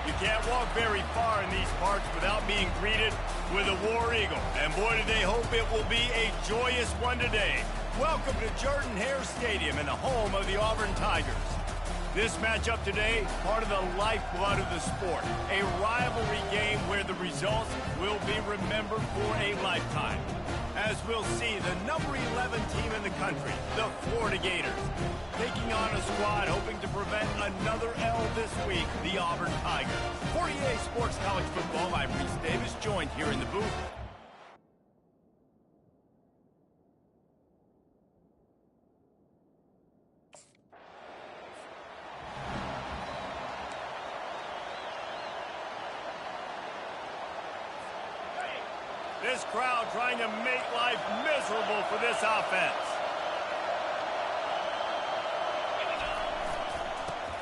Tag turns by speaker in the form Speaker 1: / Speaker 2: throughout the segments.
Speaker 1: You can't walk very far in these parts without being greeted with a War Eagle. And boy, do they hope it will be a joyous one today. Welcome to Jordan-Hare Stadium and the home of the Auburn Tigers. This matchup today, part of the lifeblood of the sport. A rivalry game where the results will be remembered for a lifetime. As we'll see, the number 11 team in the country, the Florida Gators, taking on a squad hoping to prevent another L this week, the Auburn Tigers. For EA Sports College Football, I'm Reese Davis, joined here in the booth. This crowd trying to make life miserable for this offense.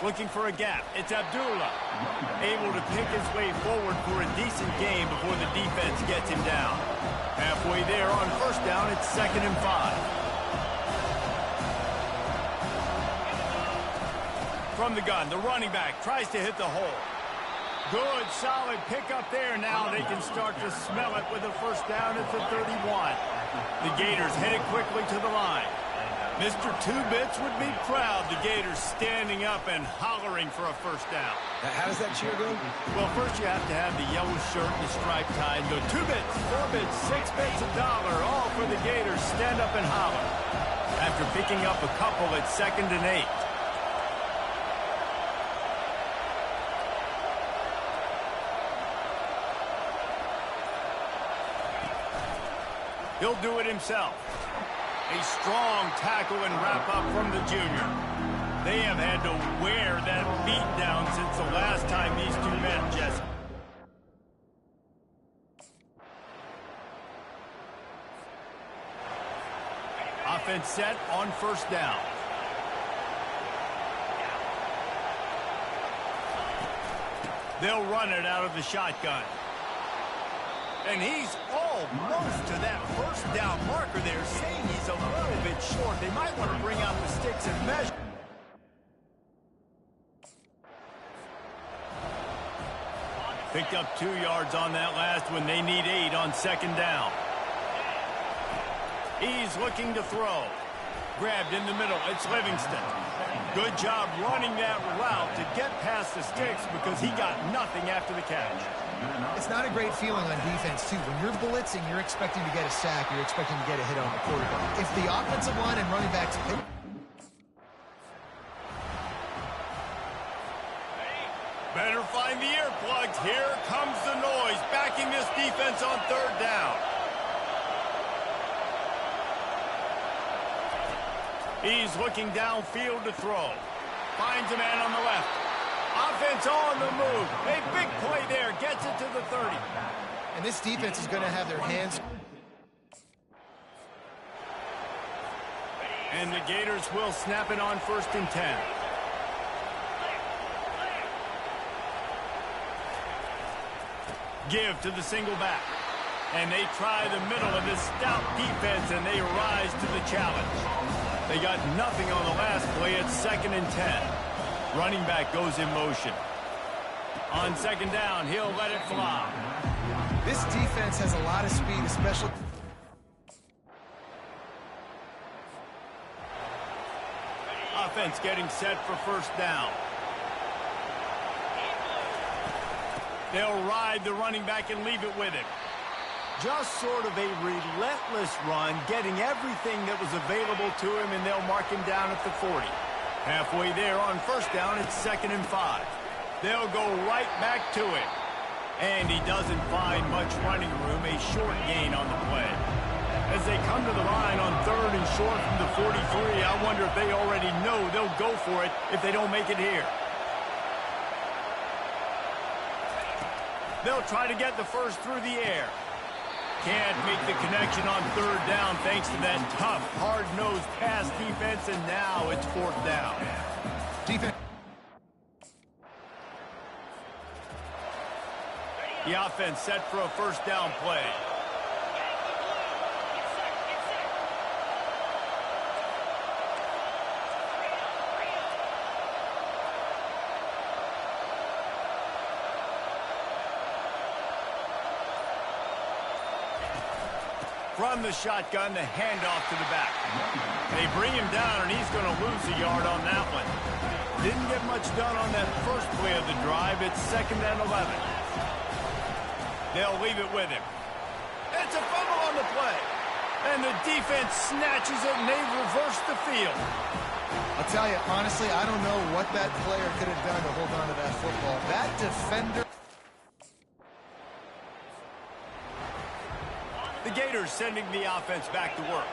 Speaker 1: Looking for a gap. It's Abdullah. Able to pick his way forward for a decent game before the defense gets him down. Halfway there on first down, it's 2nd and 5. From the gun, the running back tries to hit the hole. Good, solid pickup there. Now they can start to smell it with a first down at the 31. The Gators headed quickly to the line. Mr. Two-Bits would be proud. The Gators standing up and hollering for a first down.
Speaker 2: How does that cheer go?
Speaker 1: Well, first you have to have the yellow shirt and the striped tie and go 2 bits, 4 bits, 6 bits, $1, all for the Gators. Stand up and holler. After picking up a couple, it's 2nd and 8. He'll do it himself. A strong tackle and wrap-up from the junior. They have had to wear that beat down since the last time these two met, Jesse. Offense set on first down. They'll run it out of the shotgun. And he's almost to that first down marker there, saying he's a little bit short. They might want to bring out the sticks and measure. Picked up 2 yards on that last one. They need 8 on 2nd down. He's looking to throw. Grabbed in the middle. It's Livingston. Good job running that route to get past the sticks because he got nothing after the catch.
Speaker 2: It's not a great feeling on defense, too. When you're blitzing, you're expecting to get a sack. You're expecting to get a hit on the quarterback. If the offensive line and running backs pick...
Speaker 1: Better find the earplugs. Here comes the noise, backing this defense on 3rd down. He's looking downfield to throw. Finds a man on the left. Offense on the move. A big play there. Gets it to the 30.
Speaker 2: And this defense is going to have their hands...
Speaker 1: And the Gators will snap it on 1st and 10. Give to the single back. And they try the middle of this stout defense, and they rise to the challenge. They got nothing on the last play. It's 2nd and 10. Running back goes in motion. On 2nd down, he'll let it fly.
Speaker 2: This defense has a lot of speed, especially...
Speaker 1: Offense getting set for first down. They'll ride the running back and leave it with him. Just sort of a relentless run, getting everything that was available to him, and they'll mark him down at the 40. Halfway there on first down, it's 2nd and 5. They'll go right back to him. And he doesn't find much running room, a short gain on the play. As they come to the line on 3rd and short from the 43, I wonder if they already know they'll go for it if they don't make it here. They'll try to get the first through the air. Can't make the connection on 3rd down thanks to that tough, hard-nosed pass defense, and now it's 4th down.
Speaker 2: Defense.
Speaker 1: The offense set for a first down play. From the shotgun, the handoff to the back. They bring him down, and he's going to lose a yard on that one. Didn't get much done on that first play of the drive. It's 2nd and 11. They'll leave it with him. It's a fumble on the play. And the defense snatches it, and they reverse the field.
Speaker 2: I'll tell you, honestly, I don't know what that player could have done to hold on to that football. That defender...
Speaker 1: The Gators sending the offense back to work.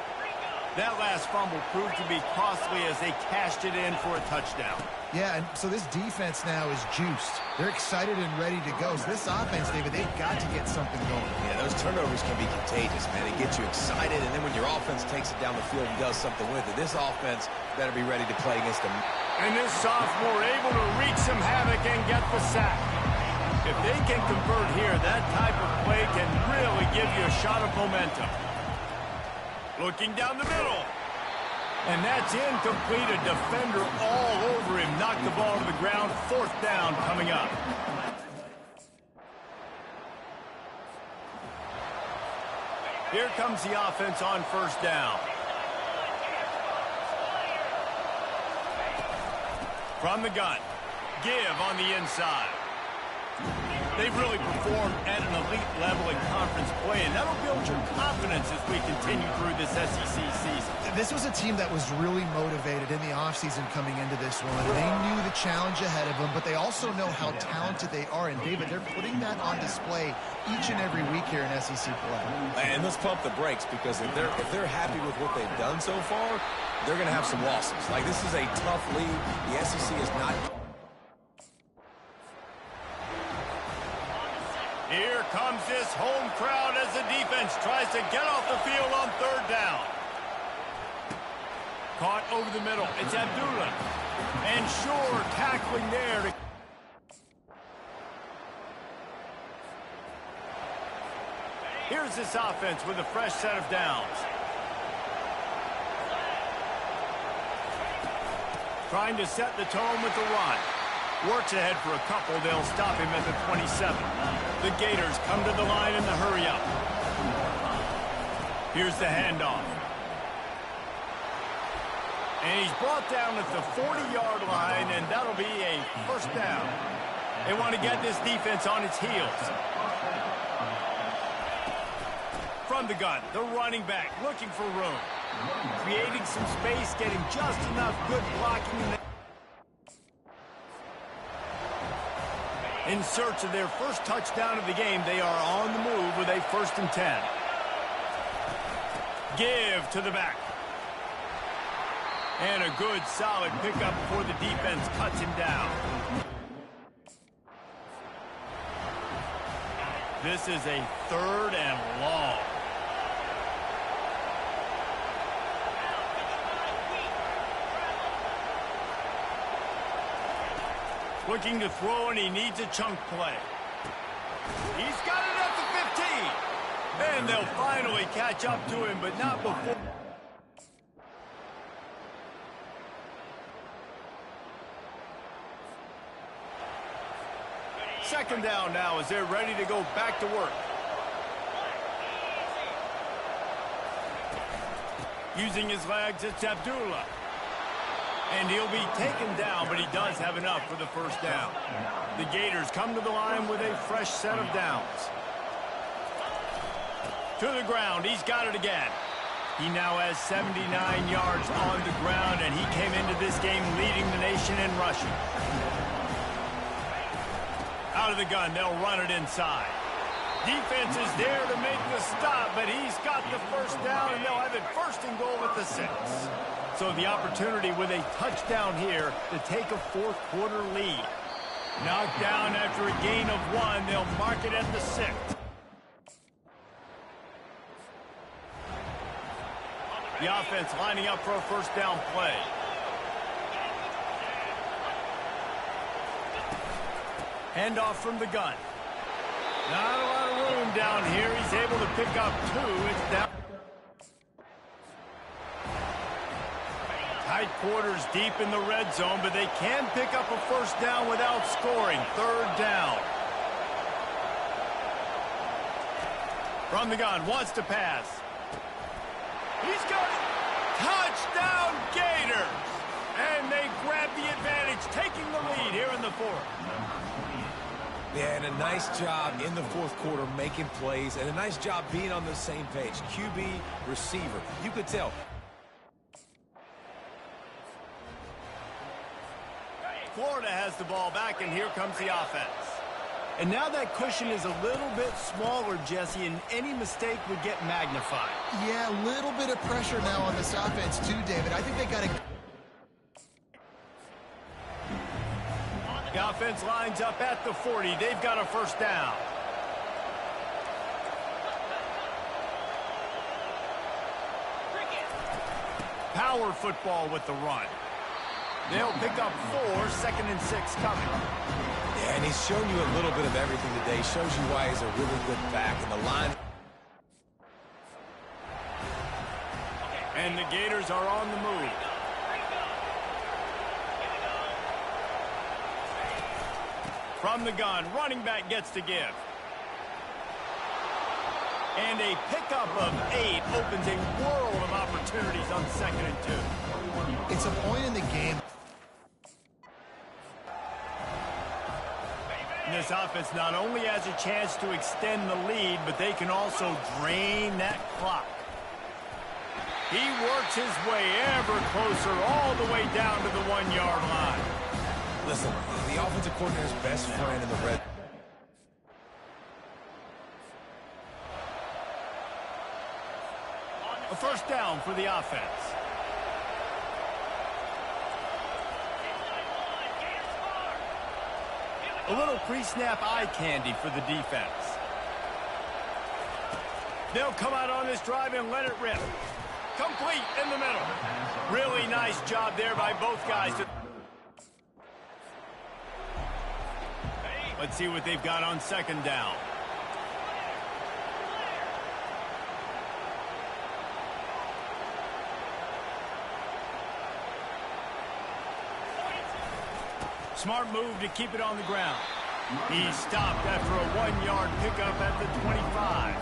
Speaker 1: That last fumble proved to be costly as they cashed it in for a touchdown.
Speaker 2: Yeah, and so this defense now is juiced. They're excited and ready to go. So this offense, David, they've got to get something going.
Speaker 3: Yeah, those turnovers can be contagious, man. It gets you excited, and then when your offense takes it down the field and does something with it, this offense better be ready to play against them.
Speaker 1: And this sophomore able to wreak some havoc and get the sack. If they can convert here, that type of play can really give you a shot of momentum. Looking down the middle. And that's incomplete. A defender all over him. Knocked the ball to the ground. 4th down coming up. Here comes the offense on 1st down. From the gun. Give on the inside. They've really performed at an elite level in conference play, and that'll build your confidence as we continue through this SEC season.
Speaker 2: This was a team that was really motivated in the offseason coming into this one. They knew the challenge ahead of them, but they also know how talented they are. And, David, they're putting that on display each and every week here in SEC play.
Speaker 3: And let's pump the brakes, because if they're happy with what they've done so far, they're going to have some losses. Like, this is a tough league. The SEC is not...
Speaker 1: Here comes this home crowd as the defense tries to get off the field on 3rd down. Caught over the middle. It's Abdullah. And Shore tackling there. Here's this offense with a fresh set of downs. Trying to set the tone with the run. Works ahead for a couple. They'll stop him at the 27. The Gators come to the line in the hurry-up. Here's the handoff. And he's brought down at the 40-yard line, and that'll be a 1st down. They want to get this defense on its heels. From the gun, the running back looking for room. Creating some space, getting just enough good blocking in the in search of their first touchdown of the game. They are on the move with a 1st and 10. Give to the back. And a good, solid pickup before the defense cuts him down. This is a 3rd and long. Looking to throw, and he needs a chunk play. He's got it at the 15. And they'll finally catch up to him, but not before. Second down now as they're ready to go back to work. Using his legs, it's Abdullah. And he'll be taken down, but he does have enough for the 1st down. The Gators come to the line with a fresh set of downs. To the ground, he's got it again. He now has 79 yards on the ground, and he came into this game leading the nation in rushing. Out of the gun, they'll run it inside. Defense is there to make the stop, but he's got the 1st down, and they'll have it 1st and goal at the 6. So the opportunity with a touchdown here to take a 4th quarter lead. Knocked down after a gain of 1. They'll mark it at the 6th. The offense lining up for a 1st down play. Handoff from the gun. Not a lot of room down here. He's able to pick up 2. It's down. Tight quarters deep in the red zone, but they can pick up a 1st down without scoring. 3rd down. From the gun, wants to pass. He's got it. Touchdown, Gators. And they grab the advantage, taking the lead here in the fourth.
Speaker 3: Yeah, and a nice job in the fourth quarter making plays, and a nice job being on the same page. QB, receiver. You could tell.
Speaker 1: Florida has the ball back, and here comes the offense. And now that cushion is a little bit smaller, Jesse, and any mistake would get magnified.
Speaker 2: Yeah, a little bit of pressure now on this offense too, David. I think they got to...
Speaker 1: The offense lines up at the 40. They've got a first down. Power football with the run. They'll pick up 4, 2nd and 6 coming.
Speaker 3: Yeah, and he's shown you a little bit of everything today. Shows you why he's a really good back. And the line...
Speaker 1: And the Gators are on the move. From the gun, running back gets to give. And a pickup of 8 opens a world of opportunities on 2nd and 2.
Speaker 2: It's a point in the game.
Speaker 1: This offense not only has a chance to extend the lead, but they can also drain that clock. He works his way ever closer all the way down to the 1-yard line.
Speaker 3: Listen, the offensive coordinator's best friend in the red...
Speaker 1: A first down for the offense. A little pre-snap eye candy for the defense. They'll come out on this drive and let it rip. Complete in the middle. Really nice job there by both guys. Let's see what they've got on 2nd down. Smart move to keep it on the ground. He's stopped after a 1-yard pickup at the 25.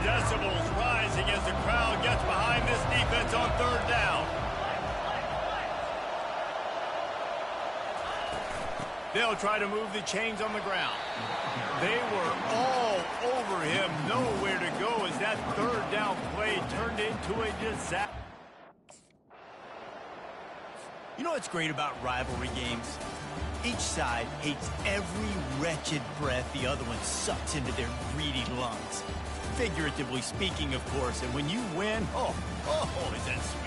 Speaker 1: Decibels rising as the crowd gets behind this defense on 3rd down. They'll try to move the chains on the ground. They were all over him, nowhere to go as that 3rd down play turned into a disaster. You know what's great about rivalry games? Each side hates every wretched breath the other one sucks into their greedy lungs. Figuratively speaking, of course, and when you win, oh, is that sweet.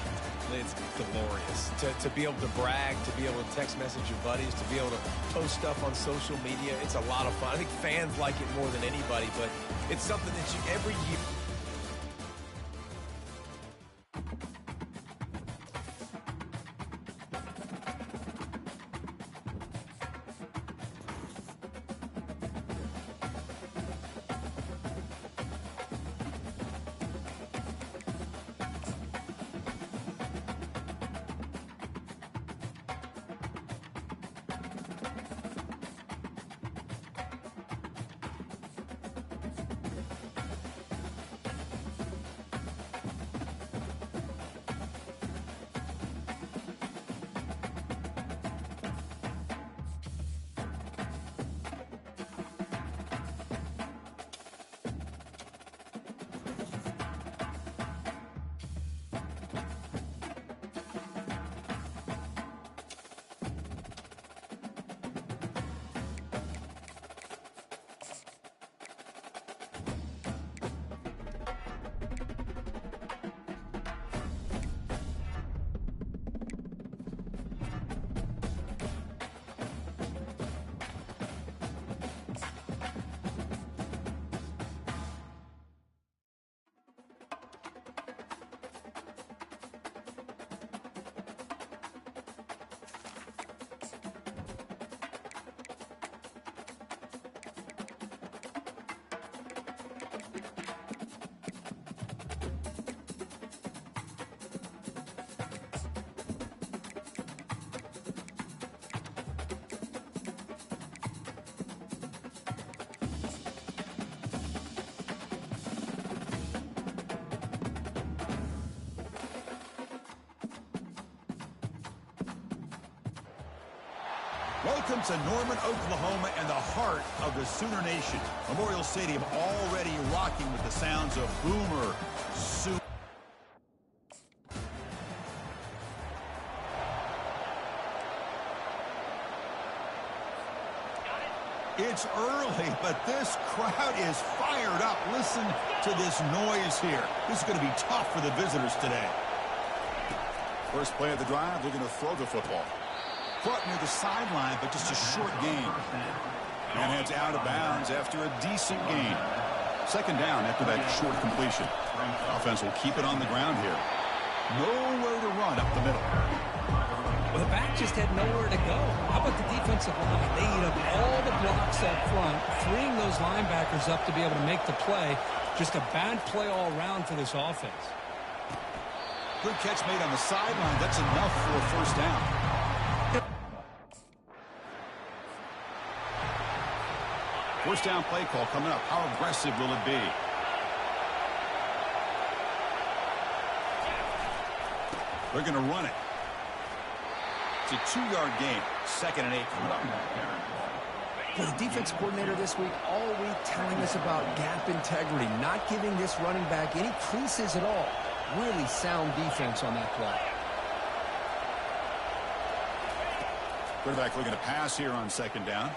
Speaker 3: It's glorious. To be able to brag, to be able to text message your buddies, to be able to post stuff on social media, it's a lot of fun. I think fans like it more than anybody, but it's something that you every year...
Speaker 4: Welcome to Norman, Oklahoma, and the heart of the Sooner Nation. Memorial Stadium already rocking with the sounds of Boomer Sooner. It's early, but this crowd is fired up. Listen to this noise here. This is going to be tough for the visitors today.
Speaker 5: First play of the drive, they're going to throw the football.
Speaker 4: Caught near the sideline, but just a short gain.
Speaker 5: And heads out of bounds after a decent gain. Second down after that short completion. Offense will keep it on the ground here. Nowhere to run up the middle.
Speaker 6: Well, the back just had nowhere to go. How about the defensive line? They eat up all the blocks up front, freeing those linebackers up to be able to make the play. Just a bad play all around for this offense.
Speaker 4: Good catch made on the sideline. That's enough for a first down.
Speaker 5: First down play call coming up. How aggressive will it be? They're going to run it. It's a 2-yard gain. 2nd and 8 coming up.
Speaker 6: Well, the defense coordinator this week all week telling us about gap integrity, not giving this running back any creases at all. Really sound defense on that play.
Speaker 5: Quarterback looking to pass here on 2nd down.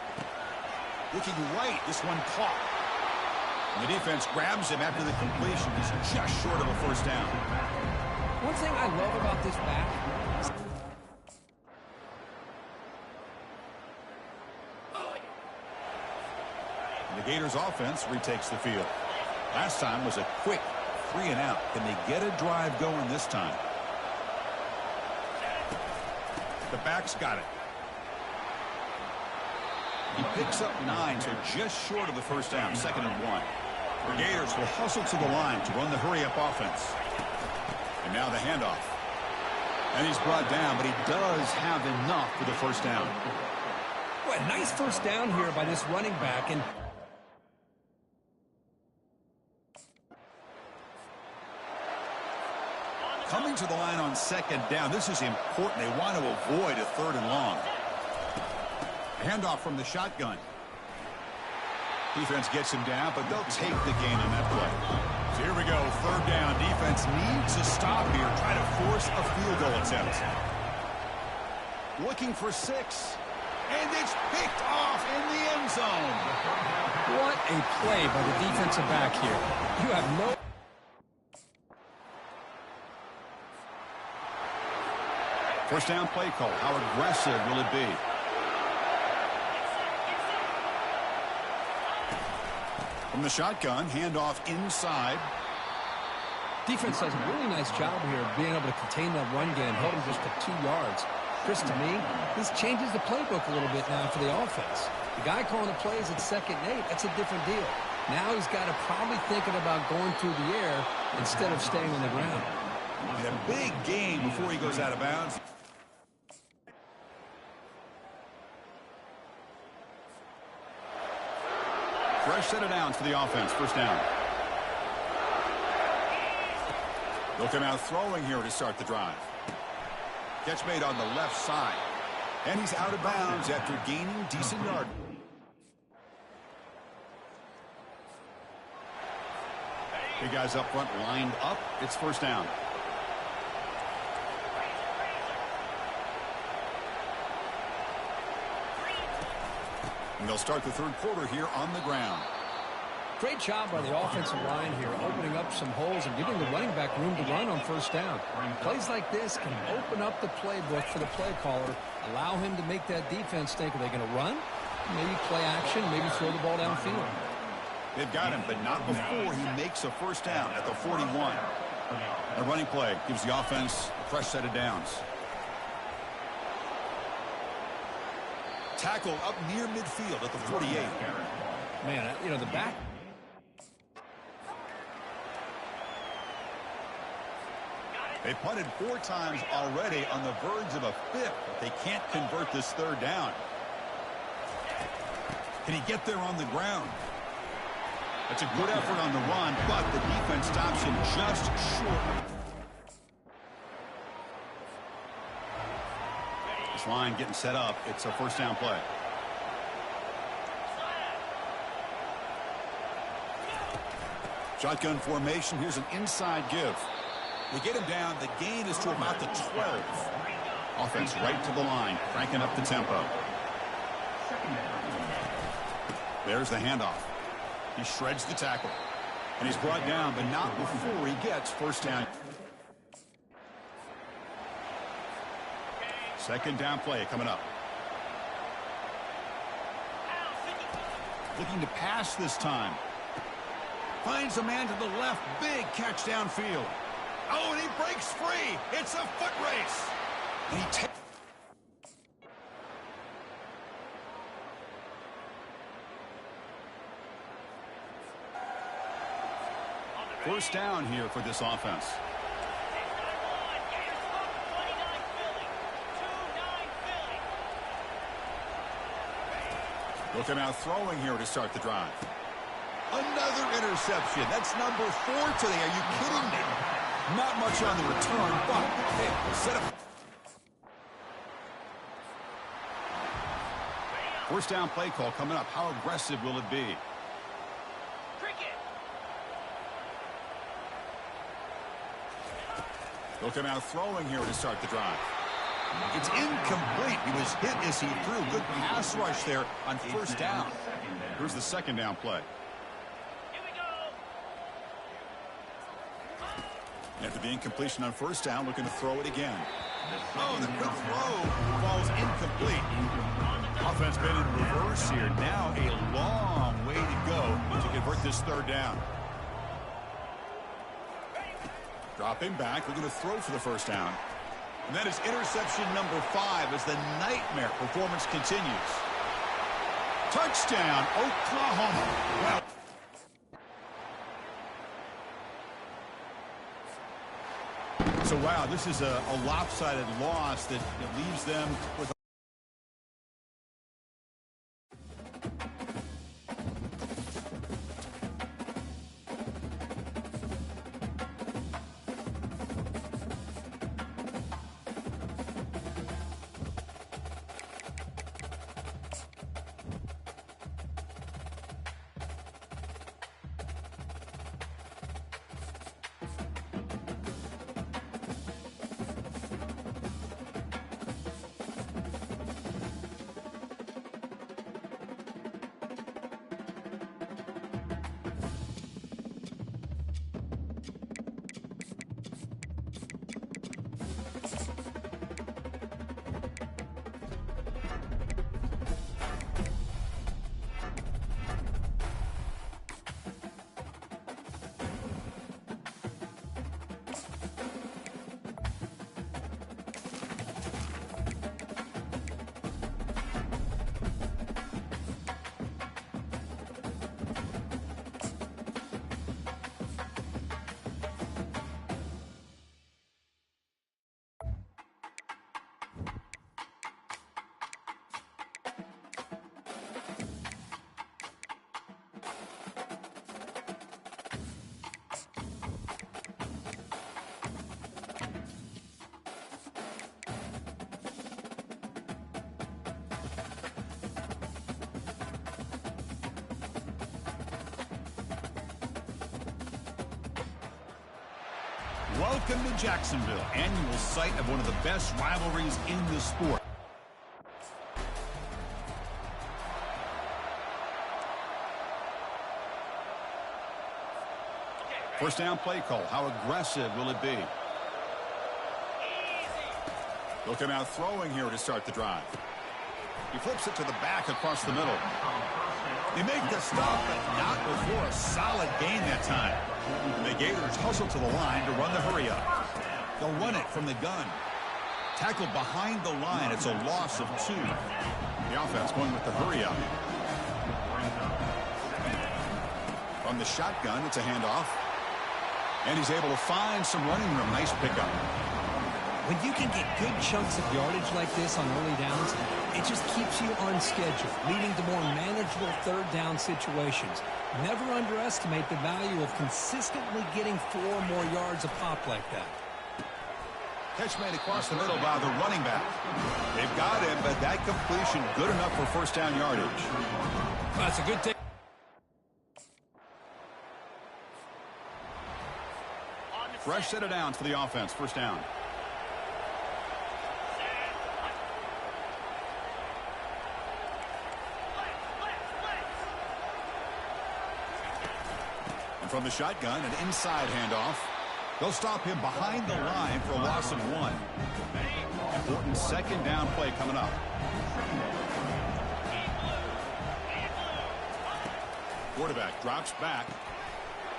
Speaker 4: Looking right. This one caught.
Speaker 5: And the defense grabs him after the completion. He's just short of a first down.
Speaker 6: One thing I love about this back is
Speaker 5: the Gators offense retakes the field. Last time was a quick 3 and out. Can they get a drive going this time? The back's got it. He picks up 9, so just short of the first down. 2nd and 1. The Gators will hustle to the line to run the hurry-up offense. And now the handoff. And he's brought down, but he does have enough for the first down.
Speaker 6: well, a nice first down here by this running back. And
Speaker 5: coming to the line on 2nd down. This is important. They want to avoid a 3rd and long. Handoff from the shotgun. Defense gets him down, but they'll take the gain on that play. So here we go, 3rd down. Defense needs a stop here. Try to force a field goal attempt. Looking for 6. And it's picked off in the end zone.
Speaker 6: what a play by the defensive back here. You have no...
Speaker 5: First down play call. How aggressive will it be? From the shotgun, handoff inside.
Speaker 6: Defense does a really nice job here of being able to contain that run game, hold him just to 2 yards. Chris, to me, this changes the playbook a little bit now for the offense. The guy calling the plays at 2nd and 8, that's a different deal. Now he's got to probably thinking about going through the air instead of staying on the ground.
Speaker 5: And a big gain before he goes out of bounds. Fresh set of downs for the offense. First down. They'll come out throwing here to start the drive. Catch made on the left side. And he's out of bounds after gaining decent yard. Big guys up front lined up. It's first down. And they'll start the 3rd quarter here on the ground.
Speaker 6: Great job by the offensive line here, opening up some holes and giving the running back room to run on first down. Plays like this can open up the playbook for the play caller, allow him to make that defense think, are they going to run? Maybe play action, maybe throw the ball downfield.
Speaker 5: They've got him, but not before he makes a first down at the 41. A running play gives the offense a fresh set of downs. Tackle up near midfield at the 48.
Speaker 6: Man, you know, the back...
Speaker 5: They punted 4 times already on the verge of a 5th, but they can't convert this 3rd down. Can he get there on the ground? That's a good effort on the run, but the defense stops him just short. This line getting set up. It's a first down play. Shotgun formation. Here's an inside give. They get him down. The gain is to about the 12. Offense right to the line, cranking up the tempo. There's the handoff. He shreds the tackle. And he's brought down, but not before he gets first down. Second down play coming up. Looking to pass this time. Finds a man to the left. Big catch downfield. Oh, and he breaks free. It's a foot race. And he takes. First down here for this offense. Looking out throwing here to start the drive. Another interception. That's number 4 today. Are you kidding me? Not much on the return, but hey, set up. First down play call coming up. How aggressive will it be? Looking out throwing here to start the drive. It's incomplete. He was hit as he threw. Good pass rush there on first down. Here's the second down play. After the incompletion on first down, looking to throw it again. Oh, the quick throw falls incomplete. Offense been in reverse here. Now a long way to go to convert this third down. Dropping back, looking to throw for the first down. And that is interception number 5 as the nightmare performance continues. Touchdown, Oklahoma. Well, so, wow, this is a lopsided loss that leaves them with welcome to Jacksonville, annual site of one of the best rivalries in the sport. First down play call. How aggressive will it be? Looking out throwing here to start the drive. He flips it to the back across the middle. They make the stop, but not before a solid gain that time. And the Gators hustle to the line to run the hurry-up. They'll run it from the gun. Tackled behind the line. It's a loss of 2. The offense going with the hurry-up. From the shotgun, it's a handoff. And he's able to find some running room. Nice pickup.
Speaker 6: When you can get good chunks of yardage like this on early downs, it just keeps you on schedule, leading to more manageable third down situations. Never underestimate the value of consistently getting 4 or more yards a pop like that.
Speaker 5: Catch made across the middle by the running back. They've got him, but that completion good enough for first down yardage.
Speaker 6: That's a good take.
Speaker 5: Fresh set of downs for the offense. First down. And from the shotgun, an inside handoff. They'll stop him behind the line for a loss of 1. Important second down play coming up. Quarterback drops back,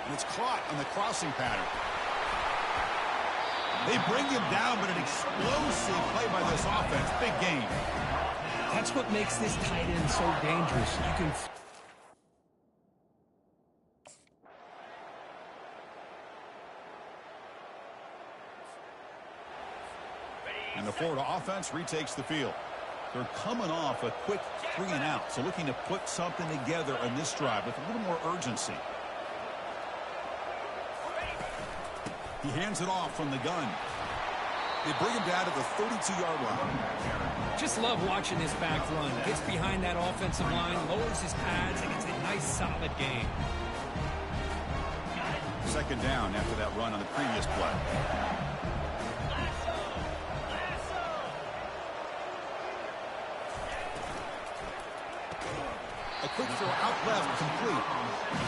Speaker 5: and it's caught on the crossing pattern. They bring him down, but an explosive play by this offense. Big game.
Speaker 6: That's what makes this tight end so dangerous. You can...
Speaker 5: And the Florida offense retakes the field. They're coming off a quick 3 and out, so looking to put something together on this drive with a little more urgency. He hands it off from the gun. They bring him down to the 32-yard line.
Speaker 6: Just love watching this back run. Gets behind that offensive line, lowers his pads, and it's a nice, solid game.
Speaker 5: Second down after that run on the previous play. A quick throw out left, complete.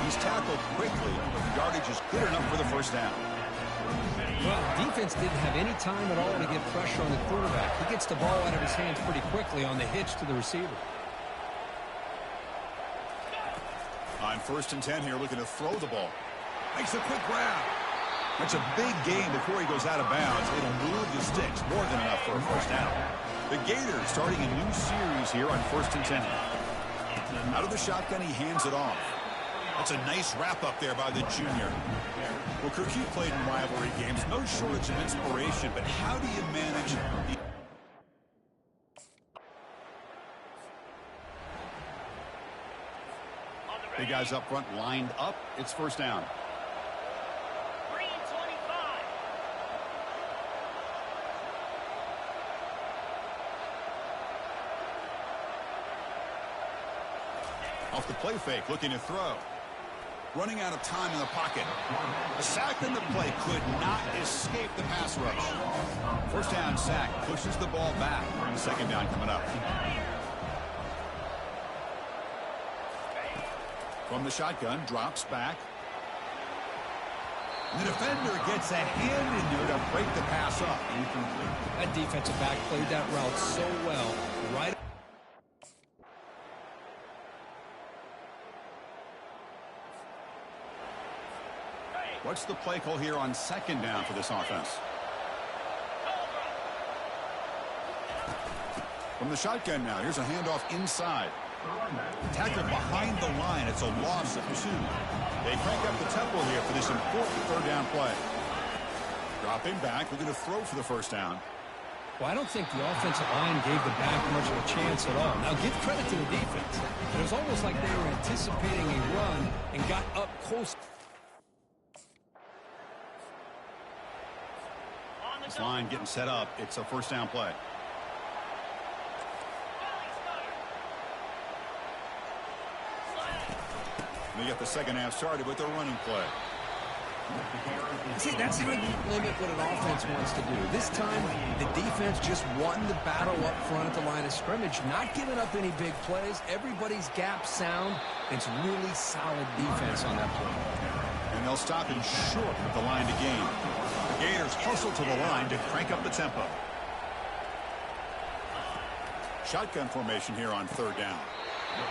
Speaker 5: He's tackled quickly, but the yardage is good enough for the first down.
Speaker 6: Well, defense didn't have any time at all to get pressure on the quarterback. He gets the ball out of his hands pretty quickly on the hitch to the receiver.
Speaker 5: On 1st and 10 here, looking to throw the ball. Makes a quick grab. That's a big gain before he goes out of bounds. It'll move the sticks, more than enough for a first down. The Gators starting a new series here on 1st and 10. Out of the shotgun, he hands it off. That's a nice wrap-up there by the junior. Well, Kirk, you played in rivalry games. No shortage of inspiration, but how do you manage the... Big guys up front lined up. It's first down. Off the play fake, looking to throw. Running out of time in the pocket. A sack in the play could not escape the pass rush. First down sack, pushes the ball back. Second down coming up. From the shotgun, drops back. The defender gets a hand in there to break the pass up.
Speaker 6: That defensive back played that route so well. Right.
Speaker 5: What's the play call here on second down for this offense? From the shotgun now, here's a handoff inside. Tackle behind the line. It's a loss of 2. They crank up the tempo here for this important third down play. Dropping back, looking to throw for the first down.
Speaker 6: Well, I don't think the offensive line gave the back much of a chance at all. Now, give credit to the defense. It was almost like they were anticipating a run and got up close.
Speaker 5: This line getting set up. It's a first down play. They get the second half started with their running play.
Speaker 6: See, that's how you limit what an offense wants to do. This time, the defense just won the battle up front at the line of scrimmage, not giving up any big plays. Everybody's gap sound. It's really solid defense on that play.
Speaker 5: And they'll stop him short with the line to gain. The Gators hustle to the line to crank up the tempo. Shotgun formation here on third down.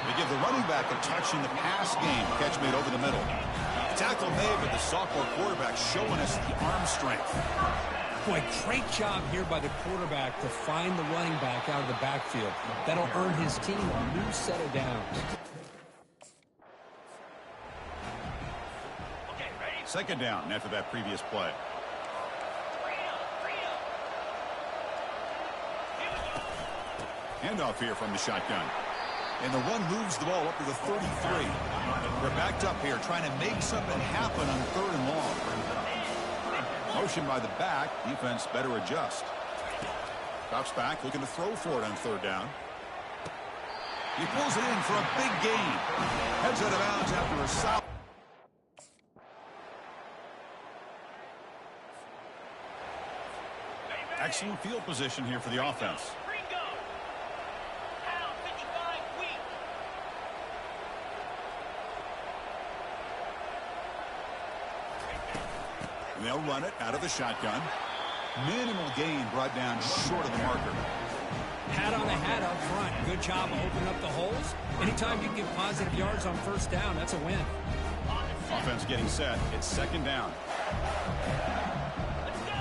Speaker 5: They give the running back a touch in the pass game. Catch made over the middle. Tackle made, but the sophomore quarterback showing us the arm strength.
Speaker 6: Boy, great job here by the quarterback to find the running back out of the backfield. That'll earn his team a new set of downs.
Speaker 5: Second down after that previous play. Handoff here from the shotgun. And the run moves the ball up to the 33. They're backed up here trying to make something happen on third and long. Motion by the back. Defense better adjust. Drops back, looking to throw for it on third down. He pulls it in for a big gain. Heads out of bounds after a solid. Excellent field position here for the offense. And they'll run it out of the shotgun. Minimal gain brought down short of the marker.
Speaker 6: Hat on a hat up front. Good job of opening up the holes. Anytime you get positive yards on first down, that's a win.
Speaker 5: Offense getting set. It's second down.
Speaker 7: Let's go.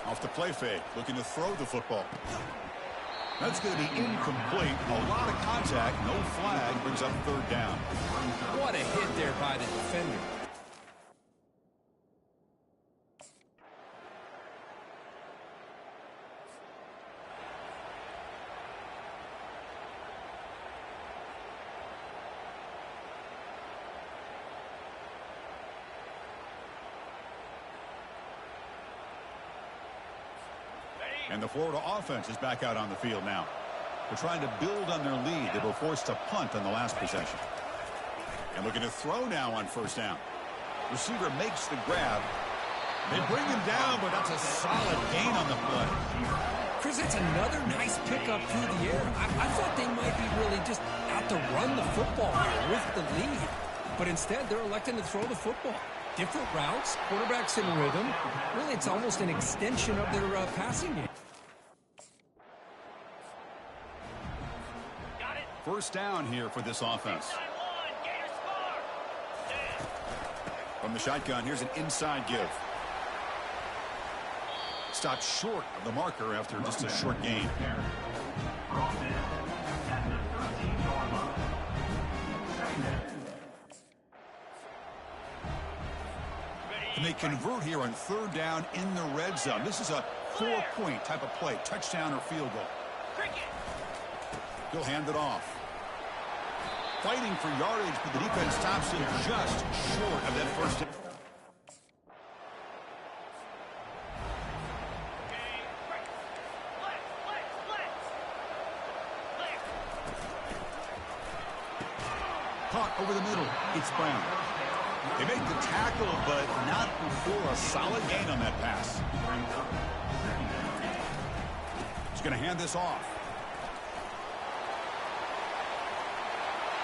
Speaker 5: Off the play fake, looking to throw the football. That's going to be incomplete. A lot of contact, no flag, brings up third down.
Speaker 6: What a hit there by the defender.
Speaker 5: And the Florida offense is back out on the field now. They're trying to build on their lead. They were forced to punt on the last possession. And looking to throw now on first down. Receiver makes the grab. They bring him down, but that's a solid gain on the play.
Speaker 6: Chris, it's another nice pickup through the air. I thought they might be really just out to run the football here with the lead. But instead, they're electing to throw the football. Different routes, quarterback's in rhythm. Really, it's almost an extension of their passing game.
Speaker 5: First down here for this offense. From the shotgun, here's an inside give. Stopped short of the marker after just a short gain. And they convert here on third down in the red zone. This is a 4-point type of play, touchdown or field goal. He'll hand it off. Fighting for yardage, but the defense stops him just short of that first down. Caught over the middle. It's Brown. They make the tackle, but not before a solid gain on that pass. He's going to hand this off.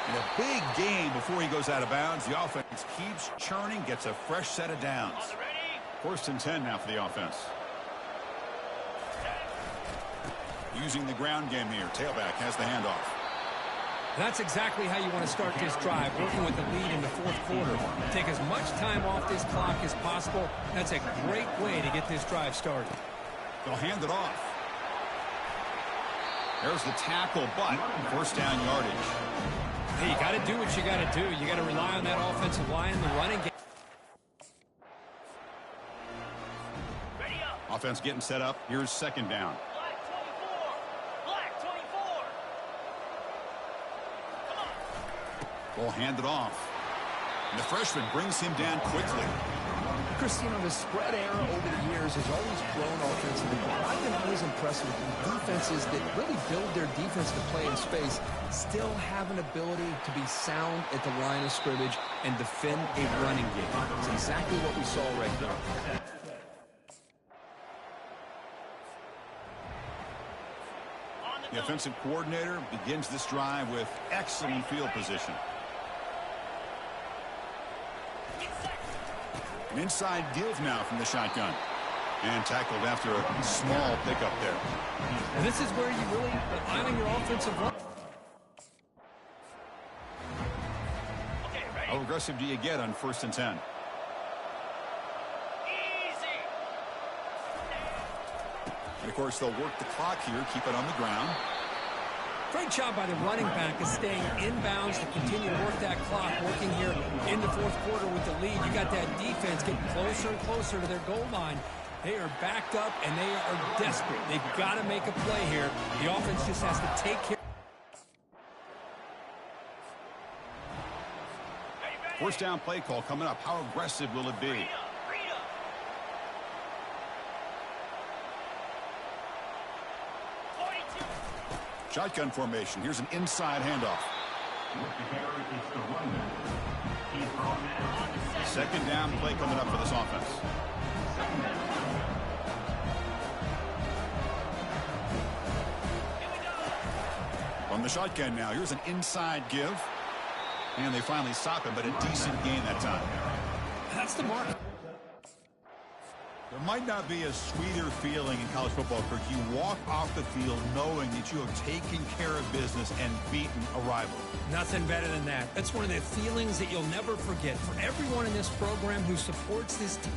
Speaker 5: And a big gain before he goes out of bounds. The offense keeps churning, gets a fresh set of downs. First and 10 now for the offense. Using the ground game here. Tailback has the handoff.
Speaker 6: That's exactly how you want to start this drive, working with the lead in the fourth quarter. Take as much time off this clock as possible. That's a great way to get this drive started.
Speaker 5: They'll hand it off. There's the tackle, but first down yardage.
Speaker 6: Hey, you got to do what you got to do. You got to rely on that offensive line, the running game.
Speaker 5: Offense getting set up. Here's second down. Ball handed off. And the freshman brings him down quickly.
Speaker 8: Chris, you know, the spread era over the years has always grown offensively. I've been always impressed with defenses that really build their defense to play in space, still have an ability to be sound at the line of scrimmage and defend a running game. It's exactly what we saw right there.
Speaker 5: The offensive coordinator begins this drive with excellent field position. An inside give now from the shotgun. And tackled after a small pickup there.
Speaker 6: And this is where you really rely on your offensive line.
Speaker 5: How aggressive do you get on first and 10? And of course, they'll work the clock here, keep it on the ground.
Speaker 6: Great job by the running back of staying inbounds to continue to work that clock, working here in the fourth quarter with the lead. You got that defense getting closer and closer to their goal line. They are backed up, and they are desperate. They've got to make a play here. The offense just has to take care.
Speaker 5: First down play call coming up. How aggressive will it be? Shotgun formation. Here's an inside handoff. Second down play coming up for this offense. On the shotgun now. Here's an inside give. And they finally stop him, but a decent gain that time.
Speaker 6: That's the mark.
Speaker 4: There might not be a sweeter feeling in college football, Kirk. You walk off the field knowing that you have taken care of business and beaten a rival.
Speaker 6: Nothing better than that. That's one of the feelings that you'll never forget. For everyone in this program who supports this team.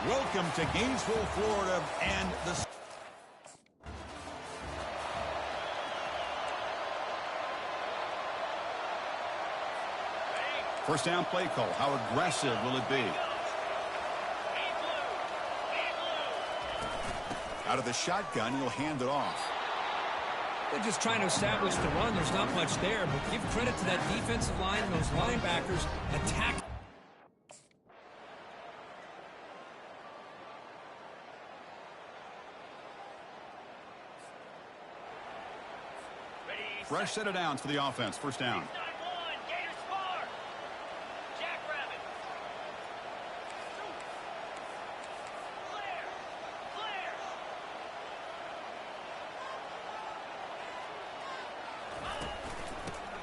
Speaker 4: Welcome to Gainesville, Florida, and the...
Speaker 5: First down play call. How aggressive will it be? Out of the shotgun, he'll hand it off.
Speaker 6: They're just trying to establish the run. There's not much there, but give credit to that defensive line and those linebackers attack.
Speaker 5: Fresh set of downs for the offense. First down.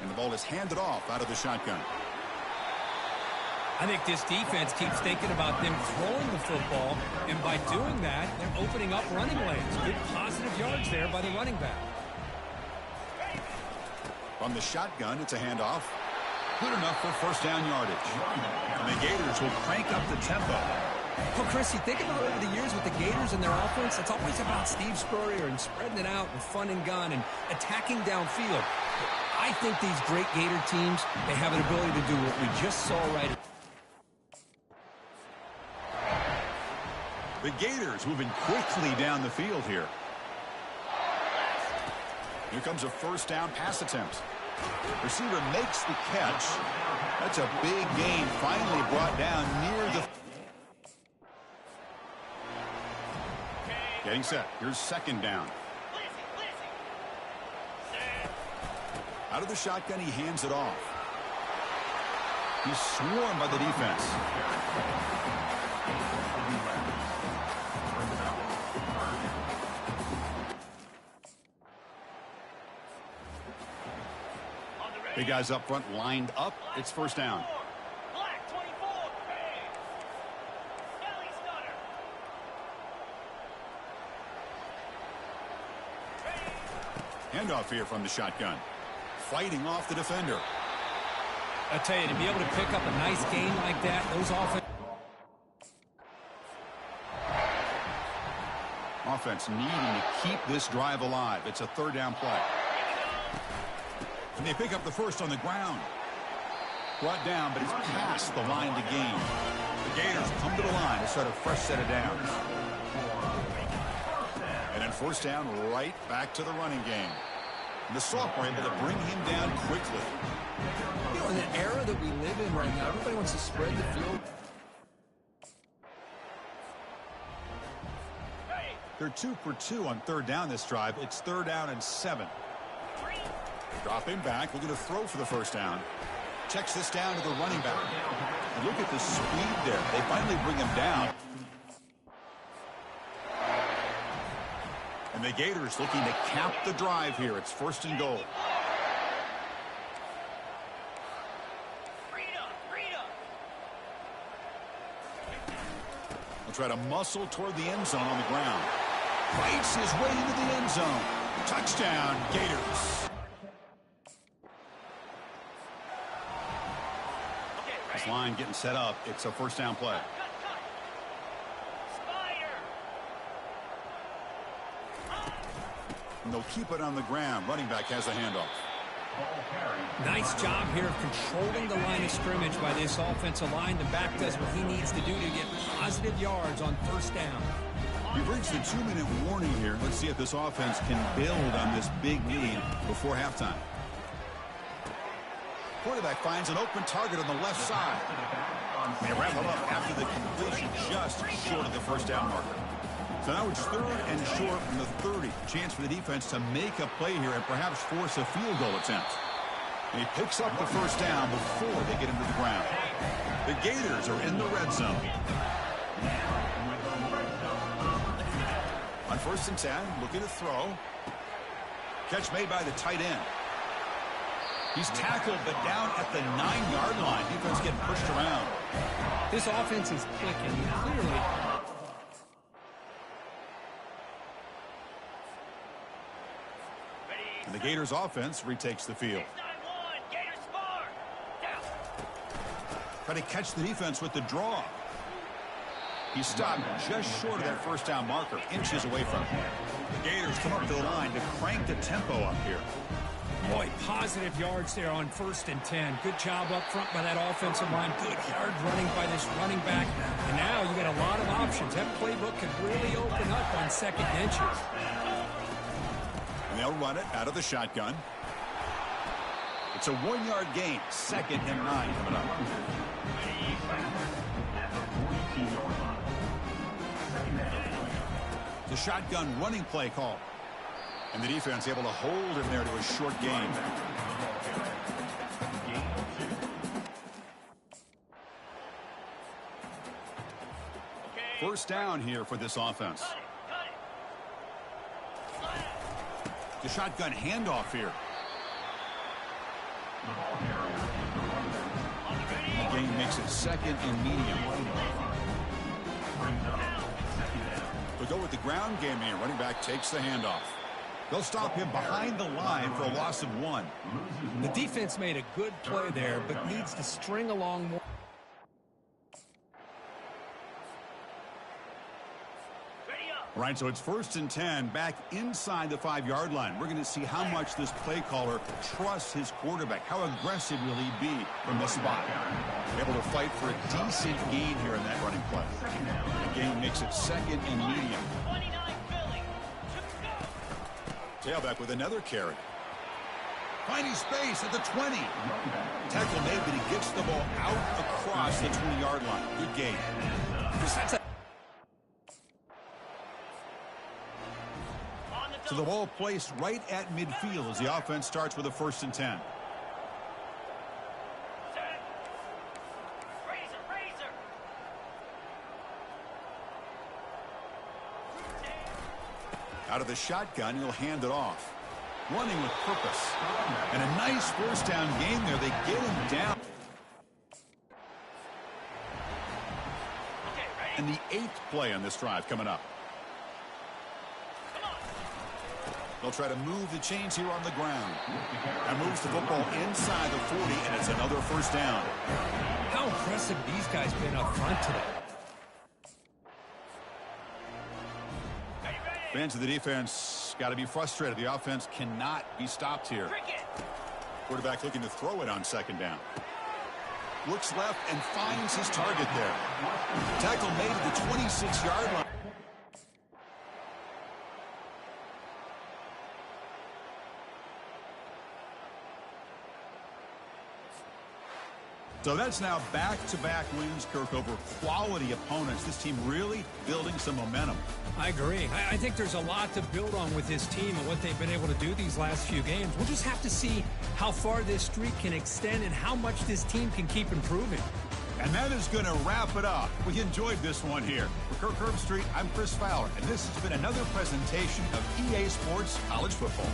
Speaker 5: And the ball is handed off out of the shotgun.
Speaker 6: I think this defense keeps thinking about them throwing the football, and by doing that, they're opening up running lanes. Good positive yards there by the running back.
Speaker 5: From the shotgun, it's a handoff. Good enough for first down yardage. And the Gators will crank up the tempo.
Speaker 6: Well, Chris, you think about over the years with the Gators and their offense, it's always about Steve Spurrier and spreading it out with fun and gun and attacking downfield. I think these great Gator teams, they have an ability to do what we just saw right.
Speaker 5: The Gators moving quickly down the field here. Here comes a first down pass attempt. Receiver makes the catch. That's a big gain, finally brought down near the... Getting set. Here's second down. Out of the shotgun, he hands it off. He's swarmed by the defense. Big guys up front lined up. It's first down. Handoff here from the shotgun. Fighting off the defender.
Speaker 6: I tell you, to be able to pick up a nice game like that, those
Speaker 5: offense needing to keep this drive alive. It's a third down play. And they pick up the first on the ground. Brought down, but it's past the line to gain. The Gators come to the line to start a fresh set of downs. And then first down, right back to the running game. And the sophomore able to bring him down quickly.
Speaker 8: You know, in the era that we live in right now, everybody wants to spread the field.
Speaker 5: They're 2 for 2 on third down this drive. It's third down and 7. Drop him back. Looking to throw for the first down. Checks this down to the running back. And look at the speed there. They finally bring him down. And the Gators looking to cap the drive here. It's first and goal. He'll try to muscle toward the end zone on the ground. Fights his way into the end zone. Touchdown, Gators. This line getting set up. It's a first down play. And they'll keep it on the ground. Running back has a handoff.
Speaker 6: nice job here of controlling the line of scrimmage by this offensive line. The back does what he needs to do to get positive yards on first down.
Speaker 5: We've reached the 2-minute warning here. Let's see if this offense can build on this big lead before halftime. Quarterback finds an open target on the left side. They wrap him up after the completion, just short of the first down marker. So now it's third and short from the 30. Chance for the defense to make a play here and perhaps force a field goal attempt. And he picks up the first down before they get him to the ground. The Gators are in the red zone. On first and 10, looking to throw. Catch made by the tight end. He's tackled, but down at the 9-yard line. Defense getting pushed around.
Speaker 6: This offense is clicking clearly.
Speaker 5: And the Gators offense retakes the field. Try to catch the defense with the draw. He stopped just short of that first down marker, inches away from it. The Gators come up to the line to crank the tempo up here.
Speaker 6: Boy, positive yards there on first and 10. Good job up front by that offensive line. Good hard running by this running back. And now you got a lot of options. That playbook could really open up on second and inches.
Speaker 5: And they'll run it out of the shotgun. It's a 1-yard gain. 2nd and 9 coming up. The shotgun running play call. And the defense able to hold him there to a short gain. First down here for this offense. The shotgun handoff here. The gain makes it 2nd and medium. They'll go with the ground game here. Running back takes the handoff. They'll stop him behind the line for a loss of 1.
Speaker 6: The defense made a good play there, but needs to string along more.
Speaker 5: All right, so it's 1st and 10 back inside the 5-yard line. We're going to see how much this play caller trusts his quarterback. How aggressive will he be from this spot? Able to fight for a decent gain here in that running play. The gain makes it second and medium. Tailback with another carry. Finding space at the 20. Tackle made, but he gets the ball out across the 20-yard line. Good gain. So the ball placed right at midfield as the offense starts with a 1st and 10. Out of the shotgun, he'll hand it off. Running with purpose. And a nice 1st down gain there. They get him down. And the 8th play on this drive coming up. They'll try to move the chains here on the ground. And moves the football inside the 40, and it's another 1st down.
Speaker 6: How impressive these guys been up front today.
Speaker 5: Fans of the defense got to be frustrated. The offense cannot be stopped here. Quarterback looking to throw it on 2nd down. Looks left and finds his target there. Tackle made at the 26-yard line. So that's now back-to-back wins, Kirk, over quality opponents. This team really building some momentum.
Speaker 6: I agree. I think there's a lot to build on with this team and what they've been able to do these last few games. We'll just have to see how far this streak can extend and how much this team can keep improving.
Speaker 5: And that is going to wrap it up. We enjoyed this one here. For Kirk Herbstreit, I'm Chris Fowler, and this has been another presentation of EA Sports College Football.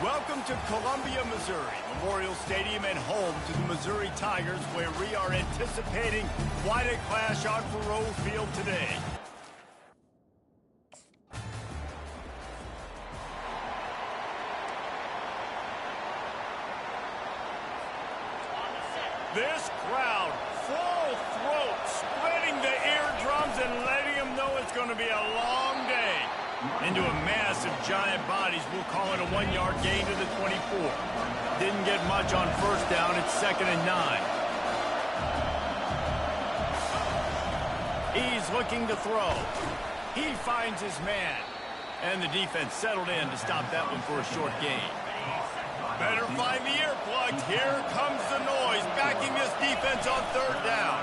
Speaker 1: Welcome to Columbia, Missouri, Memorial Stadium and home to the Missouri Tigers, where we are anticipating quite a clash on Faroe Field today. This crowd, full throat, spreading the eardrums and letting them know it's going to be a long day. Into a mass of giant bodies, we'll call it a 1-yard gain to the 24. Didn't get much on 1st down, it's 2nd and 9. He's looking to throw. He finds his man. And the defense settled in to stop that one for a short gain. Better find the earplugs. Here comes the noise, backing this defense on third down.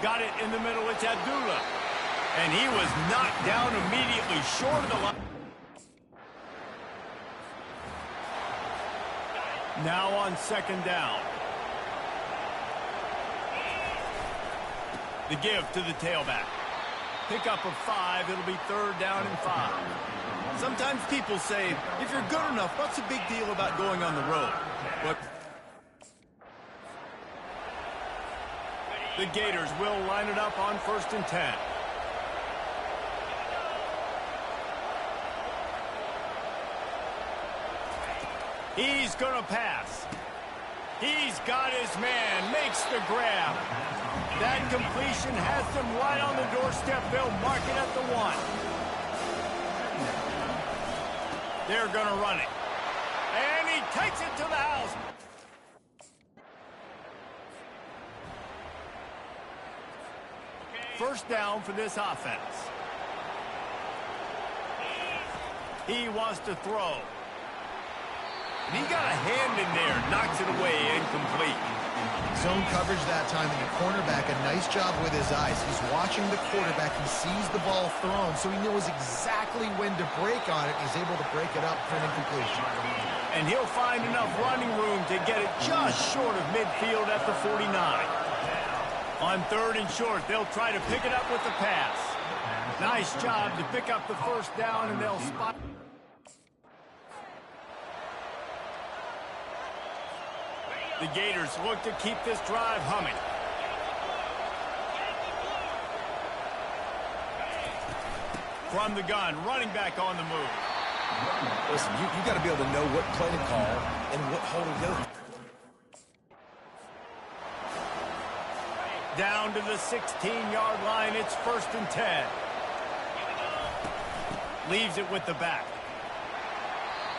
Speaker 1: Got it in the middle. It's Abdullah. And he was knocked down immediately short of the line. Now on second down. The give to the tailback. Pickup of 5. It'll be third down and 5. Sometimes people say, if you're good enough, what's the big deal about going on the road? But the Gators will line it up on 1st and 10. He's going to pass. He's got his man, makes the grab. That completion has them right on the doorstep. They'll mark it at the 1. They're going to run it. And he takes it to the house. First down for this offense. He wants to throw. And he got a hand in there, knocks it away, incomplete.
Speaker 2: Zone coverage that time, and the cornerback, a nice job with his eyes. He's watching the quarterback. He sees the ball thrown, so he knows exactly when to break on it. He's able to break it up for an incompletion.
Speaker 1: And he'll find enough running room to get it just short of midfield at the 49. On third and short, they'll try to pick it up with the pass. Nice job to pick up the first down, and they'll spot. The Gators look to keep this drive humming. From the gun, running back on the move.
Speaker 3: Listen, you got to be able to know what play to call and what hold to go.
Speaker 1: Down to the 16-yard line, it's 1st and 10. Leaves it with the back.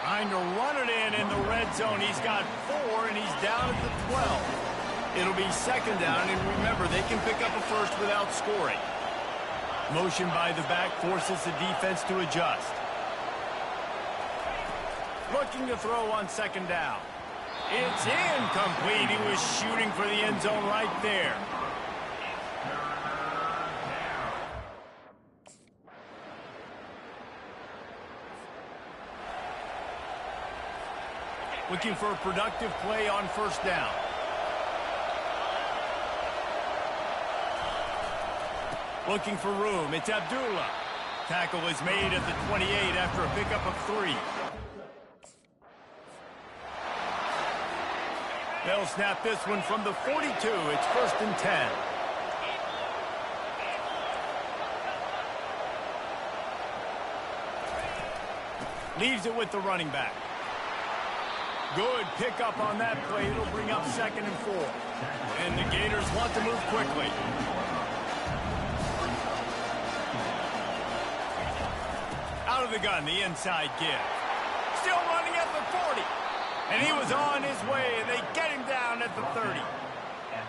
Speaker 1: Trying to run it in the red zone. He's got 4, and he's down at the 12. It'll be second down, and remember, they can pick up a first without scoring. Motion by the back forces the defense to adjust. Looking to throw on second down. It's incomplete. He was shooting for the end zone right there. Looking for a productive play on first down. Looking for room. It's Abdullah. Tackle is made at the 28 after a pickup of 3. They'll snap this one from the 42. It's 1st and 10. Leaves it with the running back. Good pickup on that play. It'll bring up 2nd and 4. And the Gators want to move quickly. Out of the gun, the inside give. Still running at the 40. And he was on his way, and they get him down at the 30.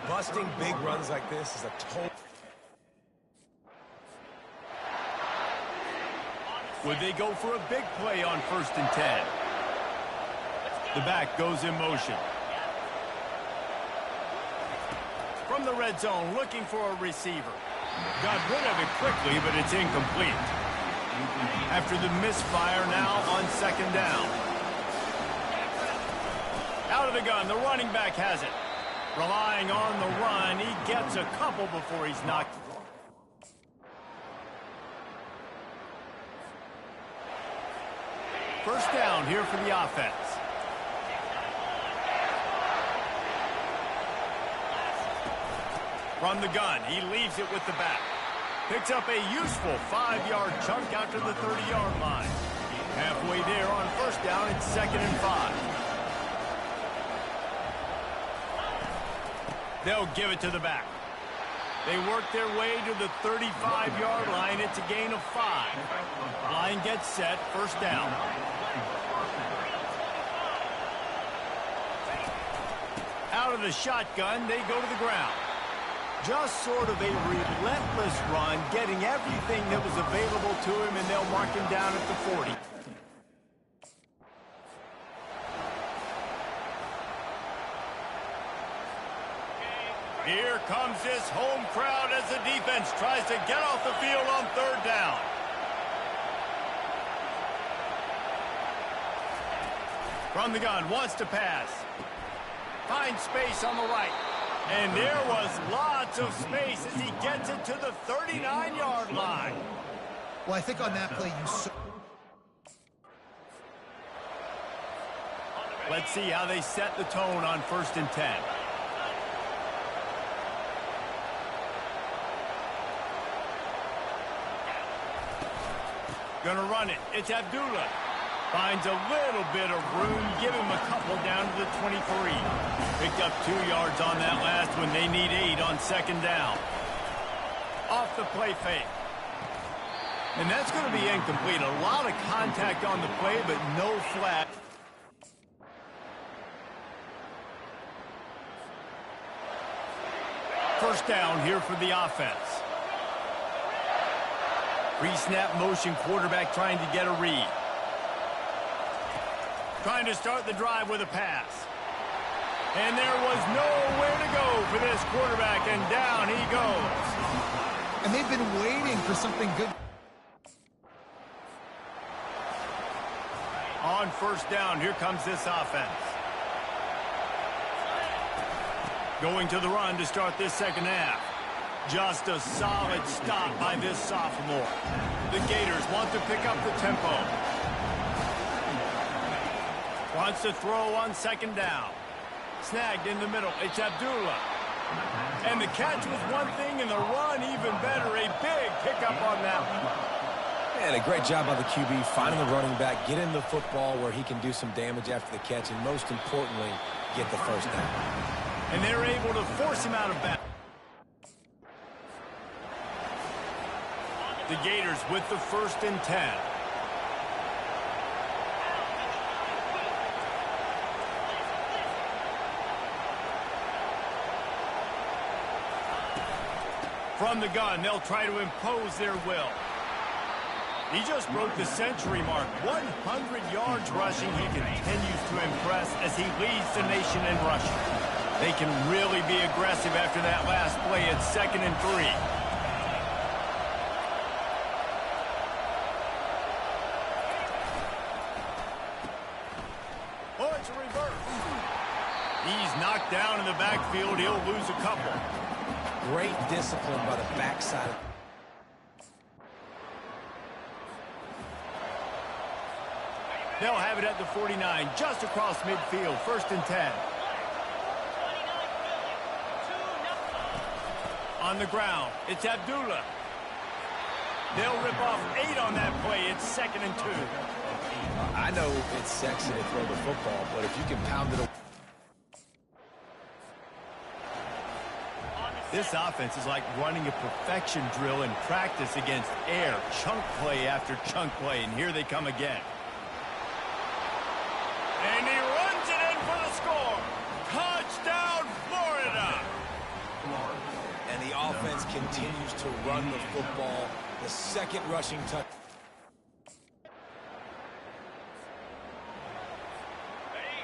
Speaker 3: Busting big runs like this is a total.
Speaker 1: Would they go for a big play on 1st and 10? The back goes in motion. From the red zone, looking for a receiver. Got rid of it quickly, but it's incomplete. After the misfire, now on second down. Out of the gun, the running back has it. Relying on the run, he gets a couple before he's knocked. First down here for the offense. From the gun, he leaves it with the back. Picks up a useful 5-yard chunk out to the 30-yard line. Halfway there on first down, it's 2nd and 5. They'll give it to the back. They work their way to the 35-yard line. It's a gain of 5. Line gets set, first down. Out of the shotgun, they go to the ground. Just sort of a relentless run, getting everything that was available to him, and they'll mark him down at the 40. Here comes this home crowd as the defense tries to get off the field on 3rd down. From the gun, wants to pass. Finds space on the right. And there was lots of space as he gets it to the 39-yard line.
Speaker 2: Well, I think on that play,
Speaker 1: Let's see how they set the tone on 1st and 10. Gonna run it. It's Abdullah. Finds a little bit of room. Give him a couple down to the 23. Picked up 2 yards on that last one. They need 8 on 2nd down. Off the play fake. And that's going to be incomplete. A lot of contact on the play, but no flat. First down here for the offense. Pre-snap motion, quarterback trying to get a read. Trying to start the drive with a pass. And there was nowhere to go for this quarterback, and down he goes.
Speaker 2: and they've been waiting for something good.
Speaker 1: On 1st down, here comes this offense. Going to the run to start this 2nd half. Just a solid stop by this sophomore. The Gators want to pick up the tempo. Wants to throw on 2nd down. Snagged in the middle. It's Abdullah. And the catch was one thing, and the run even better. A big pickup on that one.
Speaker 3: And a great job by the QB finding the running back, getting the football where he can do some damage after the catch, and most importantly, get the 1st down.
Speaker 1: And they're able to force him out of bounds. The Gators with the 1st and 10. From the gun, they'll try to impose their will. He just broke the century mark. 100 yards rushing. He continues to impress as he leads the nation in rushing. They can really be aggressive after that last play. It's 2nd and 3. Oh, it's a reverse. He's knocked down in the backfield. He'll lose a couple.
Speaker 3: Great discipline by the backside.
Speaker 1: They'll have it at the 49, just across midfield. 1st and 10. On the ground, it's Abdullah. They'll rip off 8 on that play. It's 2nd and 2.
Speaker 3: I know it's sexy to throw the football, but if you can pound it away.
Speaker 1: This offense is like running a perfection drill in practice against air. Chunk play after chunk play, and here they come again. And he runs it in for the score. Touchdown, Florida.
Speaker 3: And the offense continues to run the football. The 2nd rushing touch.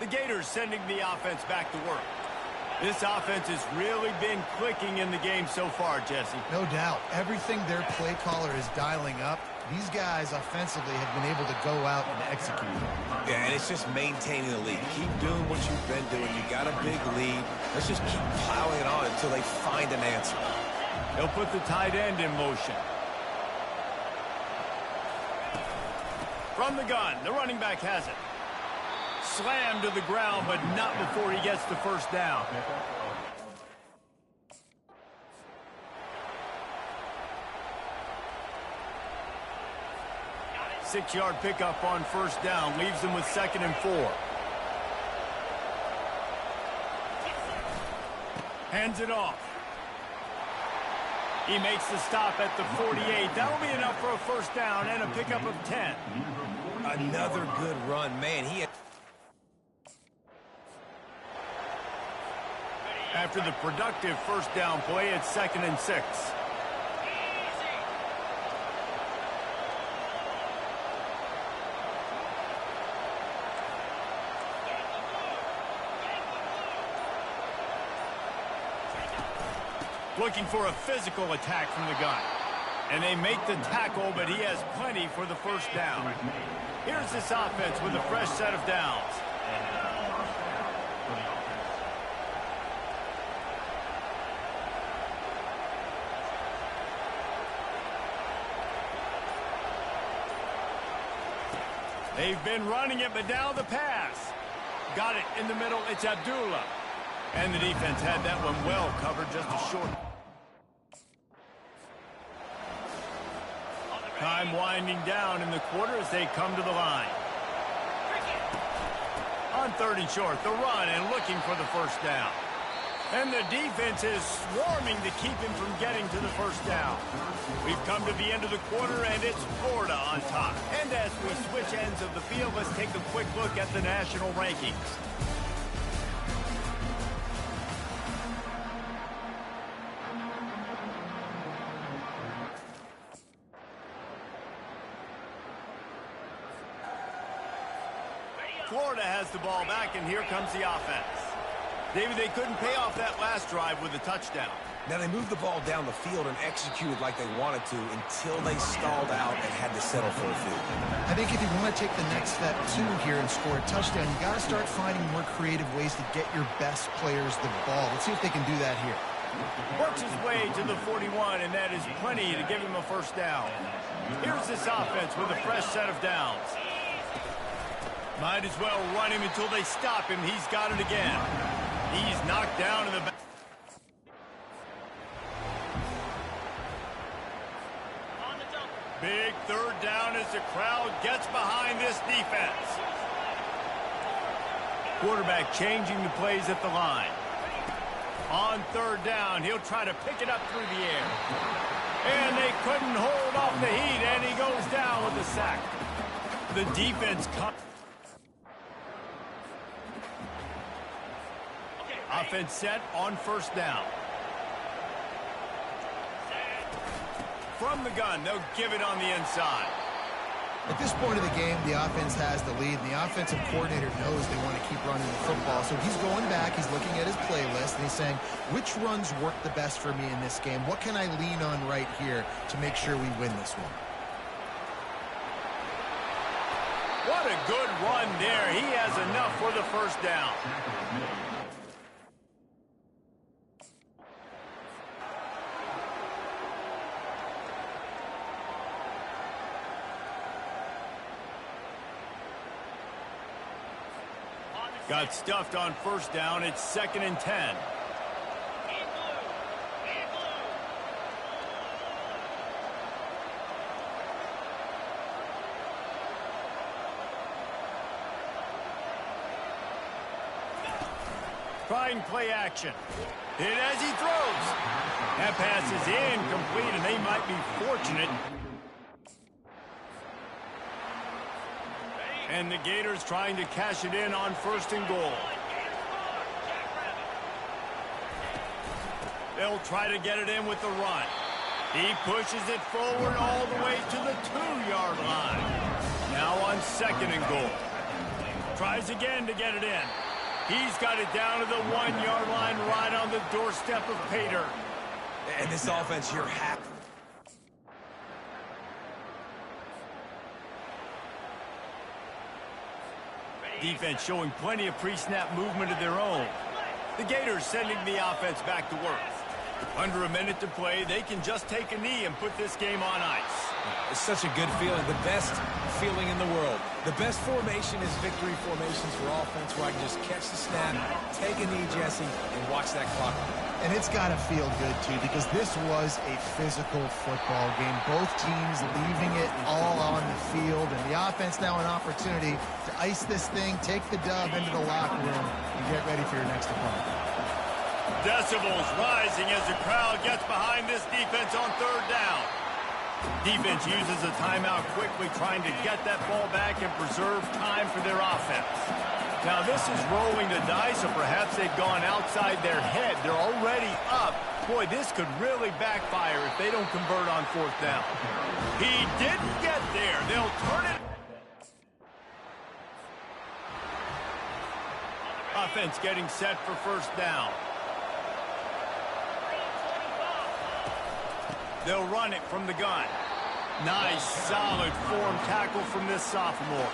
Speaker 1: The Gators sending the offense back to work. This offense has really been clicking in the game so far, Jesse.
Speaker 2: No doubt. Everything their play caller is dialing up, these guys offensively have been able to go out and execute.
Speaker 3: Yeah, and it's just maintaining the lead. Keep doing what you've been doing. You got a big lead. Let's just keep plowing it on until they find an answer.
Speaker 1: They'll put the tight end in motion. From the gun, the running back has it. Slammed to the ground, but not before he gets the 1st down. Six-yard pickup on 1st down, leaves them with 2nd and 4. Hands it off. He makes the stop at the 48. That'll be enough for a 1st down and a pickup of 10.
Speaker 3: Another good run. Man, he had...
Speaker 1: After the productive first down play, it's 2nd and 6. Looking for a physical attack from the gun. And they make the tackle, but he has plenty for the first down. Here's this offense with a fresh set of downs. They've been running it, but now the pass. Got it in the middle. It's Abdullah. And the defense had that one well covered, just a short. Time winding down in the quarter as they come to the line. On 3rd and short, the run and looking for the first down. And the defense is swarming to keep him from getting to the first down. We've come to the end of the quarter, and it's Florida on top. And as we switch ends of the field, let's take a quick look at the national rankings. Florida has the ball back, and here comes the offense. David, they couldn't pay off that last drive with a touchdown.
Speaker 3: Now they moved the ball down the field and executed like they wanted to until they stalled out and had to settle for a field.
Speaker 2: I think if you want to take the next step, too, here and score a touchdown, you got to start finding more creative ways to get your best players the ball. Let's see if they can do that here.
Speaker 1: Works his way to the 41, and that is plenty to give him a first down. Here's this offense with a fresh set of downs. Might as well run him until they stop him. He's got it again. He's knocked down in the back. Big 3rd down as the crowd gets behind this defense. Quarterback changing the plays at the line. On 3rd down, he'll try to pick it up through the air. And they couldn't hold off the heat, and he goes down with a sack. The defense comes. Offense set on 1st down. From the gun, they'll give it on the inside.
Speaker 2: At this point of the game, the offense has the lead, and the offensive coordinator knows they want to keep running the football. So he's going back, he's looking at his playlist, and he's saying, which runs work the best for me in this game? What can I lean on right here to make sure we win this one?
Speaker 1: What a good run there. He has enough for the first down. Got stuffed on 1st down. It's 2nd and 10. Trying play action. Hit as he throws. That pass is incomplete, and they might be fortunate. And the Gators trying to cash it in on 1st and goal. They'll try to get it in with the run. He pushes it forward all the way to the 2-yard line. Now on 2nd and goal. Tries again to get it in. He's got it down to the 1-yard line right on the doorstep of Pater.
Speaker 3: And this offense here happy.
Speaker 1: Defense showing plenty of pre-snap movement of their own. The Gators sending the offense back to work. Under a minute to play, they can just take a knee and put this game on ice.
Speaker 3: It's such a good feeling, the best feeling in the world. The best formation is victory formations for offense, where I can just catch the snap, take a knee, Jesse, and watch that clock.
Speaker 2: And it's got to feel good, too, because this was a physical football game. Both teams leaving it all on the field, and the offense now an opportunity to ice this thing, take the dub into the locker room, and get ready for your next opponent.
Speaker 1: Decibels rising as the crowd gets behind this defense on 3rd down. Defense uses a timeout quickly, trying to get that ball back and preserve time for their offense. Now this is rolling the dice, or perhaps they've gone outside their head. They're already up. Boy, this could really backfire if they don't convert on 4th down. He didn't get there. They'll turn it. Offense getting set for 1st down. They'll run it from the gun. Nice, solid form tackle from this sophomore.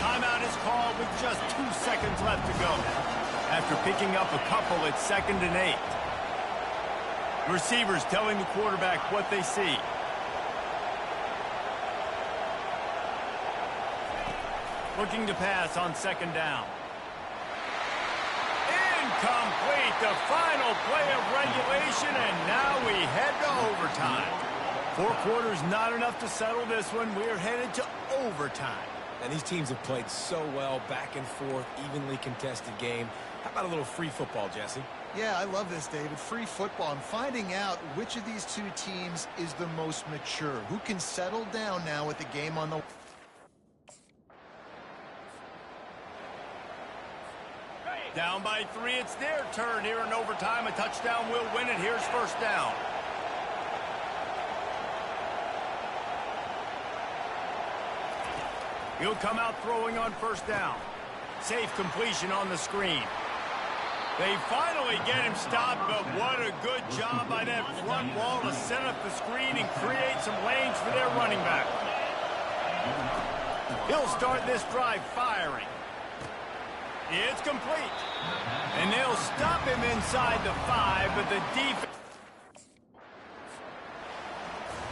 Speaker 1: Timeout is called with just 2 seconds left to go. After picking up a couple, it's 2nd and 8. Receivers telling the quarterback what they see. Looking to pass on 2nd down. Incomplete, the final play of regulation, and now we head to overtime. 4 quarters not enough to settle this one. We're headed to overtime.
Speaker 3: And these teams have played so well, back and forth, evenly contested game. How about a little free football, Jesse?
Speaker 2: Yeah, I love this, David. Free football. I'm finding out which of these 2 teams is the most mature. Who can settle down now with the game on the...
Speaker 1: Down by 3, it's their turn here in overtime. A touchdown will win it. Here's 1st down. He'll come out throwing on 1st down. Safe completion on the screen. They finally get him stopped, but what a good job by that front wall to set up the screen and create some lanes for their running back. He'll start this drive firing. It's complete. And they'll stop him inside the 5, but the defense...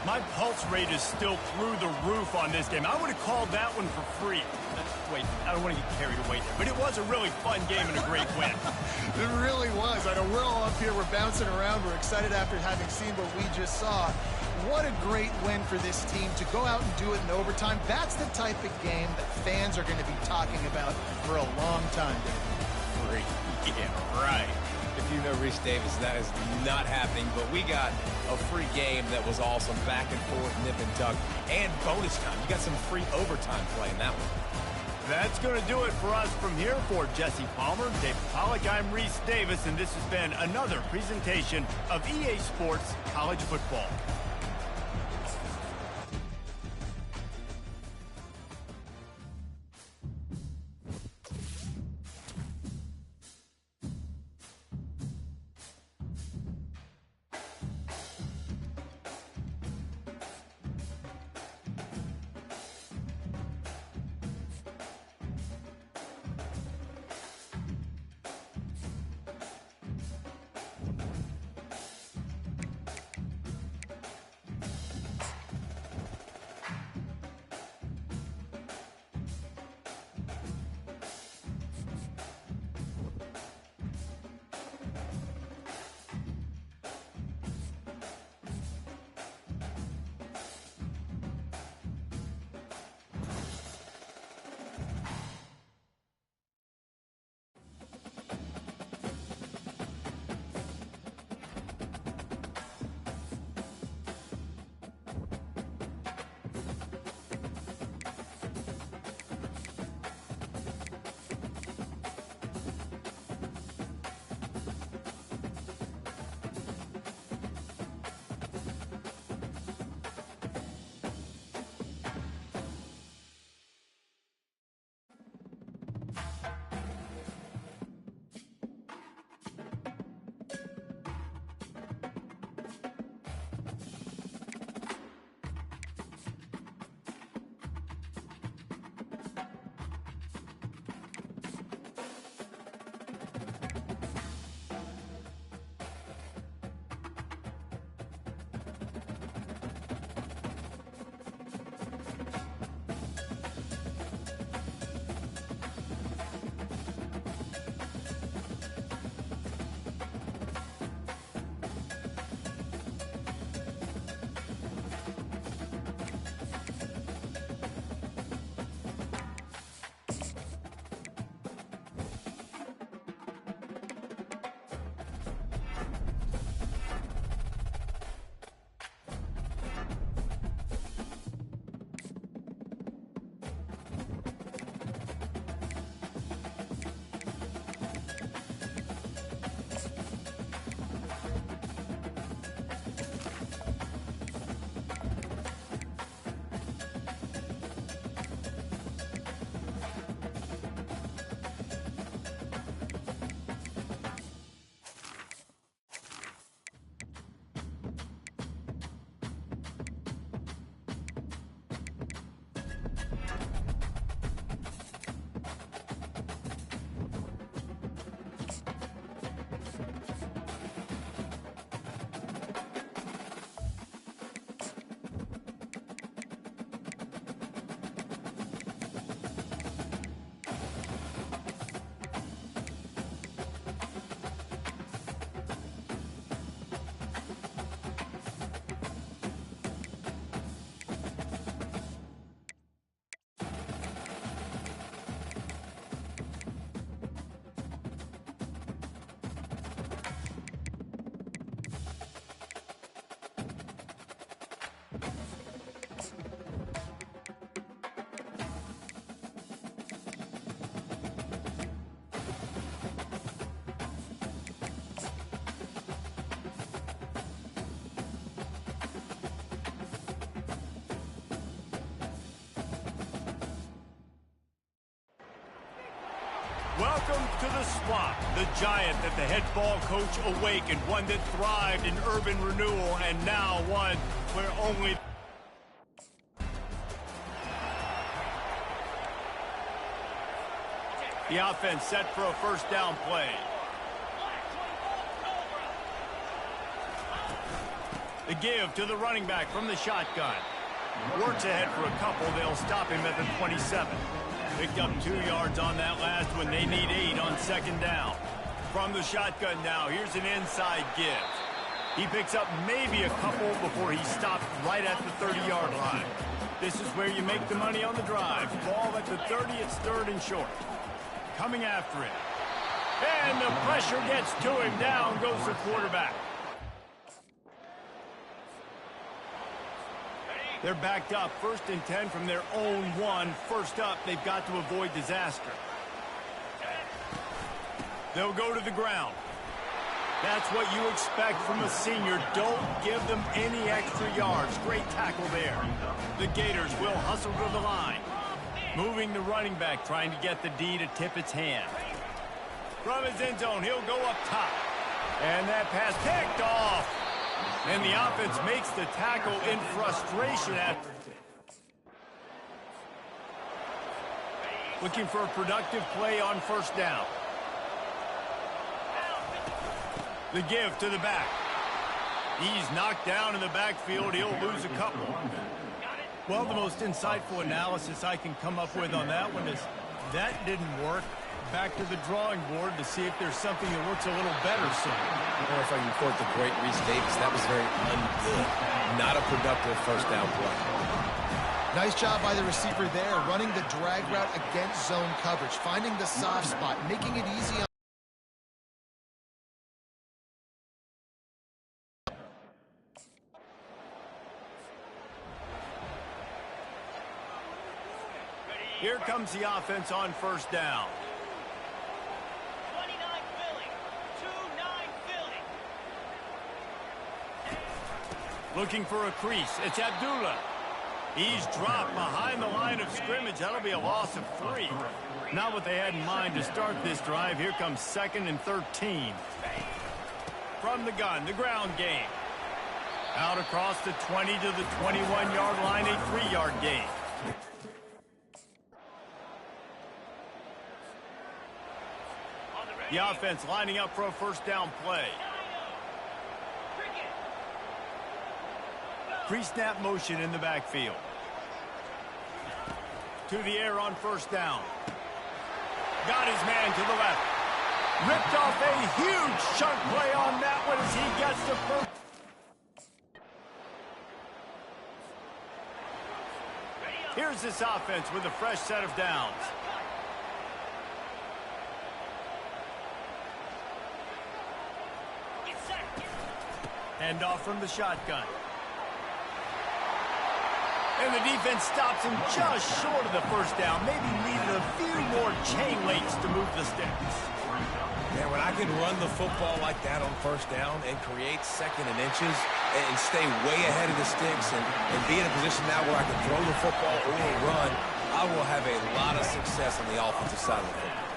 Speaker 1: My pulse rate is still through the roof on this game. I would have called that one for free. Wait, I don't want to get carried away there, but it was a really fun game and a great win.
Speaker 2: It really was. I know we're all up here, we're bouncing around, we're excited after having seen what we just saw. What a great win for this team to go out and do it in overtime. That's the type of game that fans are going to be talking about for a long time, David.
Speaker 3: Free. Yeah, right. If you know Reese Davis, that is not happening, but we got a free game that was awesome, back and forth, nip and tuck, and bonus time. You got some free overtime play in that one.
Speaker 1: That's going to do it for us from here. For Jesse Palmer, David Pollack, I'm Reese Davis, and this has been another presentation of EA Sports College Football. Welcome to the swamp, the giant that the head ball coach awakened, one that thrived in urban renewal, and now one where only... The offense set for a first down play. The give to the running back from the shotgun. Works ahead for a couple. They'll stop him at the 27. Picked up 2 yards on that last one. They need 8 on second down. From the shotgun now, here's an inside give. He picks up maybe a couple before he stopped right at the 30-yard line. This is where you make the money on the drive. Ball at the 30, it's third and short. Coming after it. And the pressure gets to him. Down goes the quarterback. They're backed up, 1st and 10 from their own 1. First up, they've got to avoid disaster. They'll go to the ground. That's what you expect from a senior. Don't give them any extra yards. Great tackle there. The Gators will hustle to the line. Moving the running back, trying to get the D to tip its hand. From his end zone, he'll go up top. And that pass picked off. And the offense makes the tackle in frustration after. Looking for a productive play on first down. The give to the back. He's knocked down in the backfield. He'll lose a couple. Well, the most insightful analysis I can come up with on that one is that didn't work. Back to the drawing board to see if there's something that works a little better soon.
Speaker 3: Or if I can quote the great Reese Davis, that was very ungood. Not a productive first down play.
Speaker 2: Nice job by the receiver there, running the drag route against zone coverage, finding the soft spot, making it easy on.
Speaker 1: Here comes the offense on first down. Looking for a crease. It's Abdullah. He's dropped behind the line of scrimmage. That'll be a loss of 3. Not what they had in mind to start this drive. Here comes 2nd and 13. From the gun, the ground game. Out across the 20 to the 21-yard line, a 3-yard gain. The offense lining up for a first down play. Pre-snap motion in the backfield. To the air on first down. Got his man to the left. Ripped off a huge chunk play on that one as he gets the first. Here's this offense with a fresh set of downs. Hand off from the shotgun. And the defense stops him just short of the first down. Maybe needed a few more chain links to move the sticks.
Speaker 3: Man, when I can run the football like that on first down and create 2nd and inches and stay way ahead of the sticks and be in a position now where I can throw the football or run, I will have a lot of success on the offensive side of the football.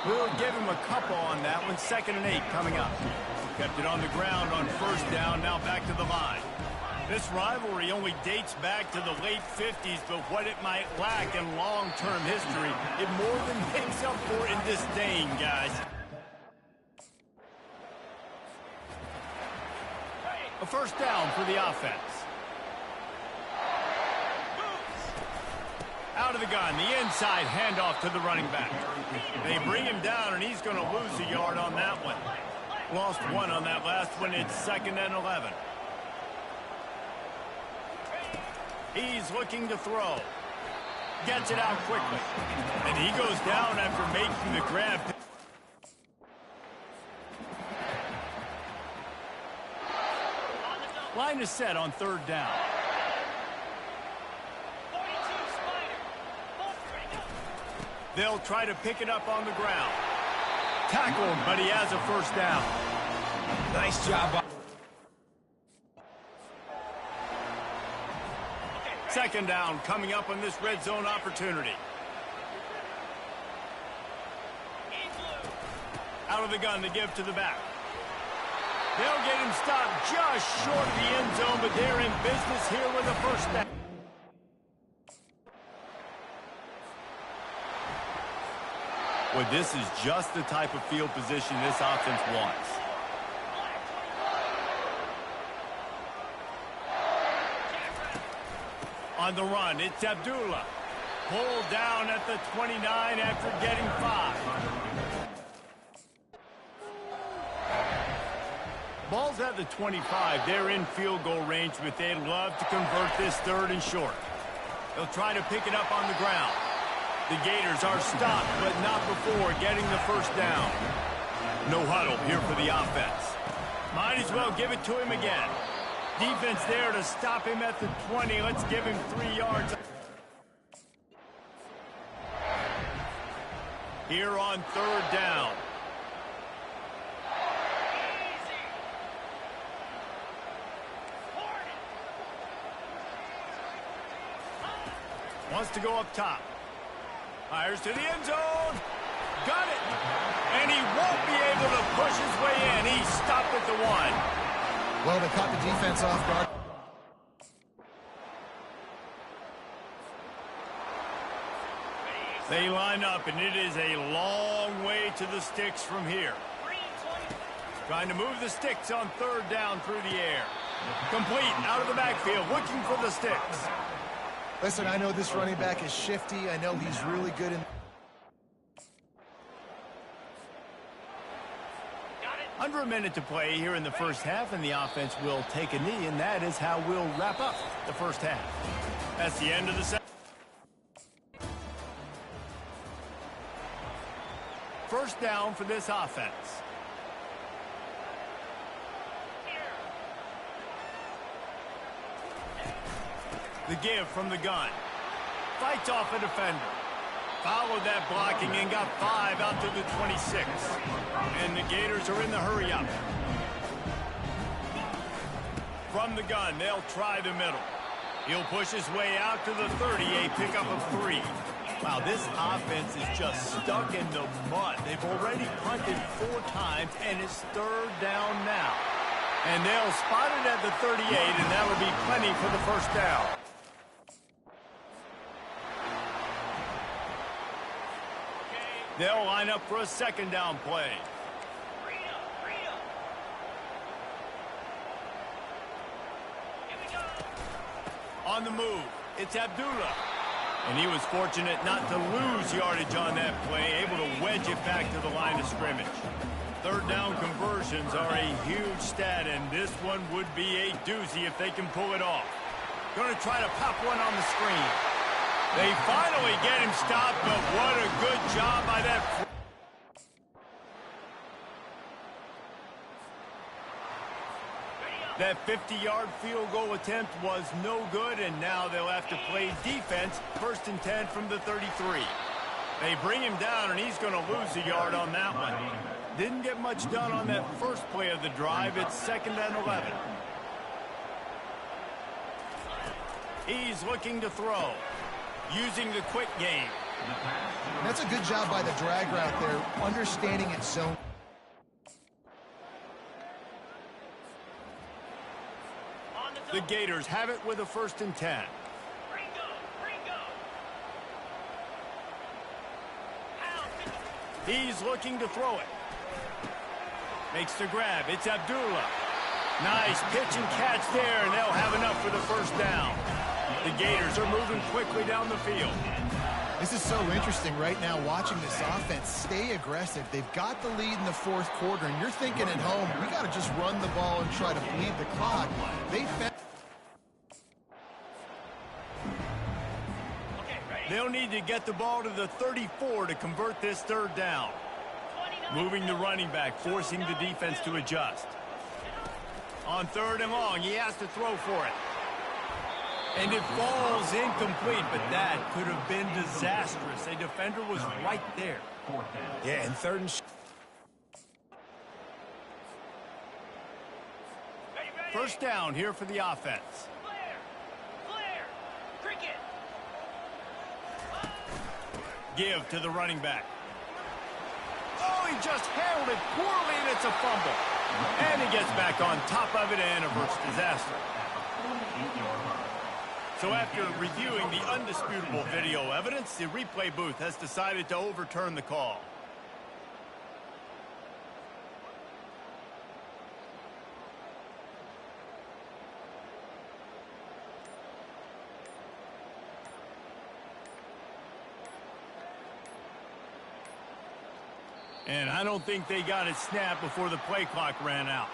Speaker 1: We'll give him a couple on that one. 2nd and 8 coming up. Kept it on the ground on first down, now back to the line. This rivalry only dates back to the late 50s, but what it might lack in long-term history, it more than makes up for in disdain, guys. A first down for the offense. Out of the gun, the inside handoff to the running back. They bring him down, and he's going to lose a yard on that one. Lost 1 on that last one. It's 2nd and 11. He's looking to throw. Gets it out quickly. And he goes down after making the grab. Line is set on third down. They'll try to pick it up on the ground. Tackled, but he has a first down.
Speaker 3: Nice job.
Speaker 1: 2nd down coming up on this red zone opportunity. Out of the gun to give to the back. They'll get him stopped just short of the end zone, but they're in business here with a first down. Well, this is just the type of field position this offense wants. On the run, it's Abdullah. Pulled down at the 29 after getting 5. Ball's at the 25. They're in field goal range, but they'd love to convert this 3rd and short. They'll try to pick it up on the ground. The Gators are stopped, but not before getting the first down. No huddle here for the offense. Might as well give it to him again. Defense there to stop him at the 20. Let's give him 3 yards. Here on 3rd down. Wants to go up top. Fires to the end zone. Got it. And he won't be able to push his way in. He's stopped at the 1.
Speaker 2: Well, they caught the defense off guard.
Speaker 1: They line up, and it is a long way to the sticks from here. Trying to move the sticks on 3rd down through the air. Complete out of the backfield, looking for the sticks.
Speaker 2: Listen, I know this running back is shifty. I know he's really good in...
Speaker 1: Under a minute to play here in the first half, and the offense will take a knee, and that is how we'll wrap up the first half. That's the end of the second. First down for this offense. The give from the gun. Fights off a defender. Followed that blocking and got 5 out to the 26. And the Gators are in the hurry-up. From the gun, they'll try the middle. He'll push his way out to the 30, a pickup of 3. Wow, this offense is just stuck in the mud. They've already punted 4 times, and it's 3rd down now. And they'll spot it at the 38, and that'll be plenty for the first down. They'll line up for a 2nd down play. On the move, it's Abdullah. And he was fortunate not to lose yardage on that play, able to wedge it back to the line of scrimmage. 3rd down conversions are a huge stat, and this one would be a doozy if they can pull it off. Going to try to pop one on the screen. They finally get him stopped, but what a good job by that. That 50-yard field goal attempt was no good, and now they'll have to play defense. 1st and 10 from the 33. They bring him down, and he's going to lose a yard on that one. Didn't get much done on that first play of the drive. It's 2nd and 11. He's looking to throw, using the quick game.
Speaker 2: That's a good job by the drag route there, understanding its zone.
Speaker 1: The Gators have it with a 1st and 10. He's looking to throw it. Makes the grab. It's Abdullah. Nice pitch and catch there, and they'll have enough for the first down. The Gators are moving quickly down the field.
Speaker 2: This is so interesting right now, watching this offense stay aggressive. They've got the lead in the 4th quarter, and you're thinking at home, we got to just run the ball and try to bleed the clock.
Speaker 1: They'll need to get the ball to the 34 to convert this 3rd down. Moving the running back, forcing the defense to adjust. On 3rd and long, he has to throw for it. And it falls incomplete, but that could have been disastrous. A defender was right there.
Speaker 3: Yeah, and 3rd and...
Speaker 1: First down here for the offense. Give to the running back. Oh, he just handled it poorly, and it's a fumble. And he gets back on top of it and averts disaster. So after reviewing the undisputable video evidence, the replay booth has decided to overturn the call. And I don't think they got it snapped before the play clock ran out.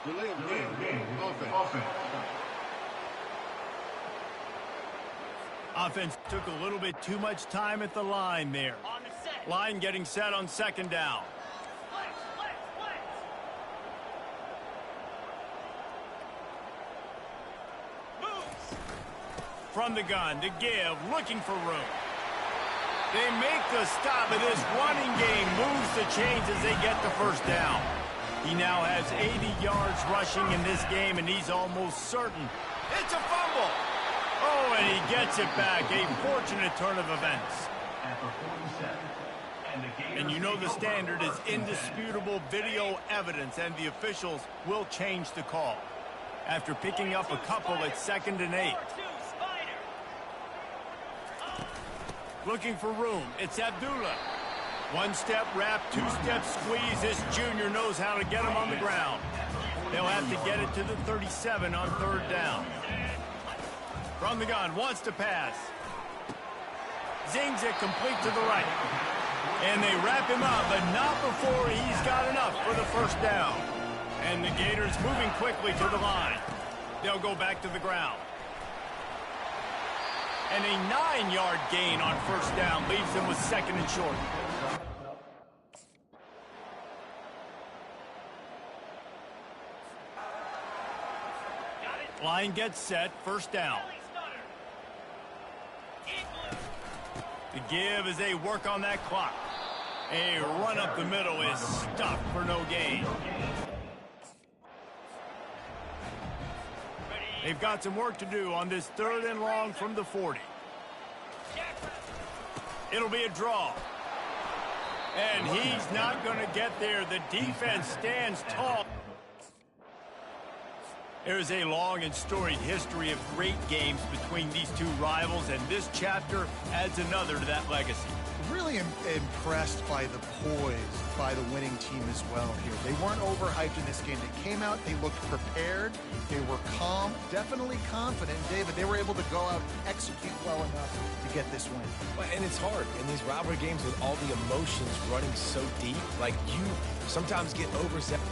Speaker 2: Delay of game. Offense.
Speaker 1: Offense took a little bit too much time at the line there. Line getting set on second down. From the gun to give, looking for room. They make the stop, and this running game moves the chains as they get the first down. He now has 80 yards rushing in this game, and he's almost certain. It's a fumble. Oh, and he gets it back. A fortunate turn of events. And you know the standard is indisputable video evidence, and the officials will change the call. After picking up a couple at 2nd and 8. Looking for room. It's Abdullah. One-step wrap, two-step squeeze. This junior knows how to get him on the ground. They'll have to get it to the 37 on 3rd down. From the gun, wants to pass. Zings it complete to the right. And they wrap him up, but not before he's got enough for the first down. And the Gators moving quickly to the line. They'll go back to the ground. And a 9-yard gain on 1st down leaves them with 2nd and short. Line gets set, 1st down. The give as they work on that clock. A run up the middle is stuffed for no gain. They've got some work to do on this 3rd and long from the 40. It'll be a draw. And he's not going to get there. The defense stands tall. There's a long and storied history of great games between these two rivals, and this chapter adds another to that legacy.
Speaker 2: Really impressed by the poise by the winning team as well here. They weren't overhyped in this game. They came out, they looked prepared, they were calm, definitely confident. David, they were able to go out and execute well enough to get this win.
Speaker 3: Well, and it's hard in these rivalry games with all the emotions running so deep. Like, you sometimes get overzealous.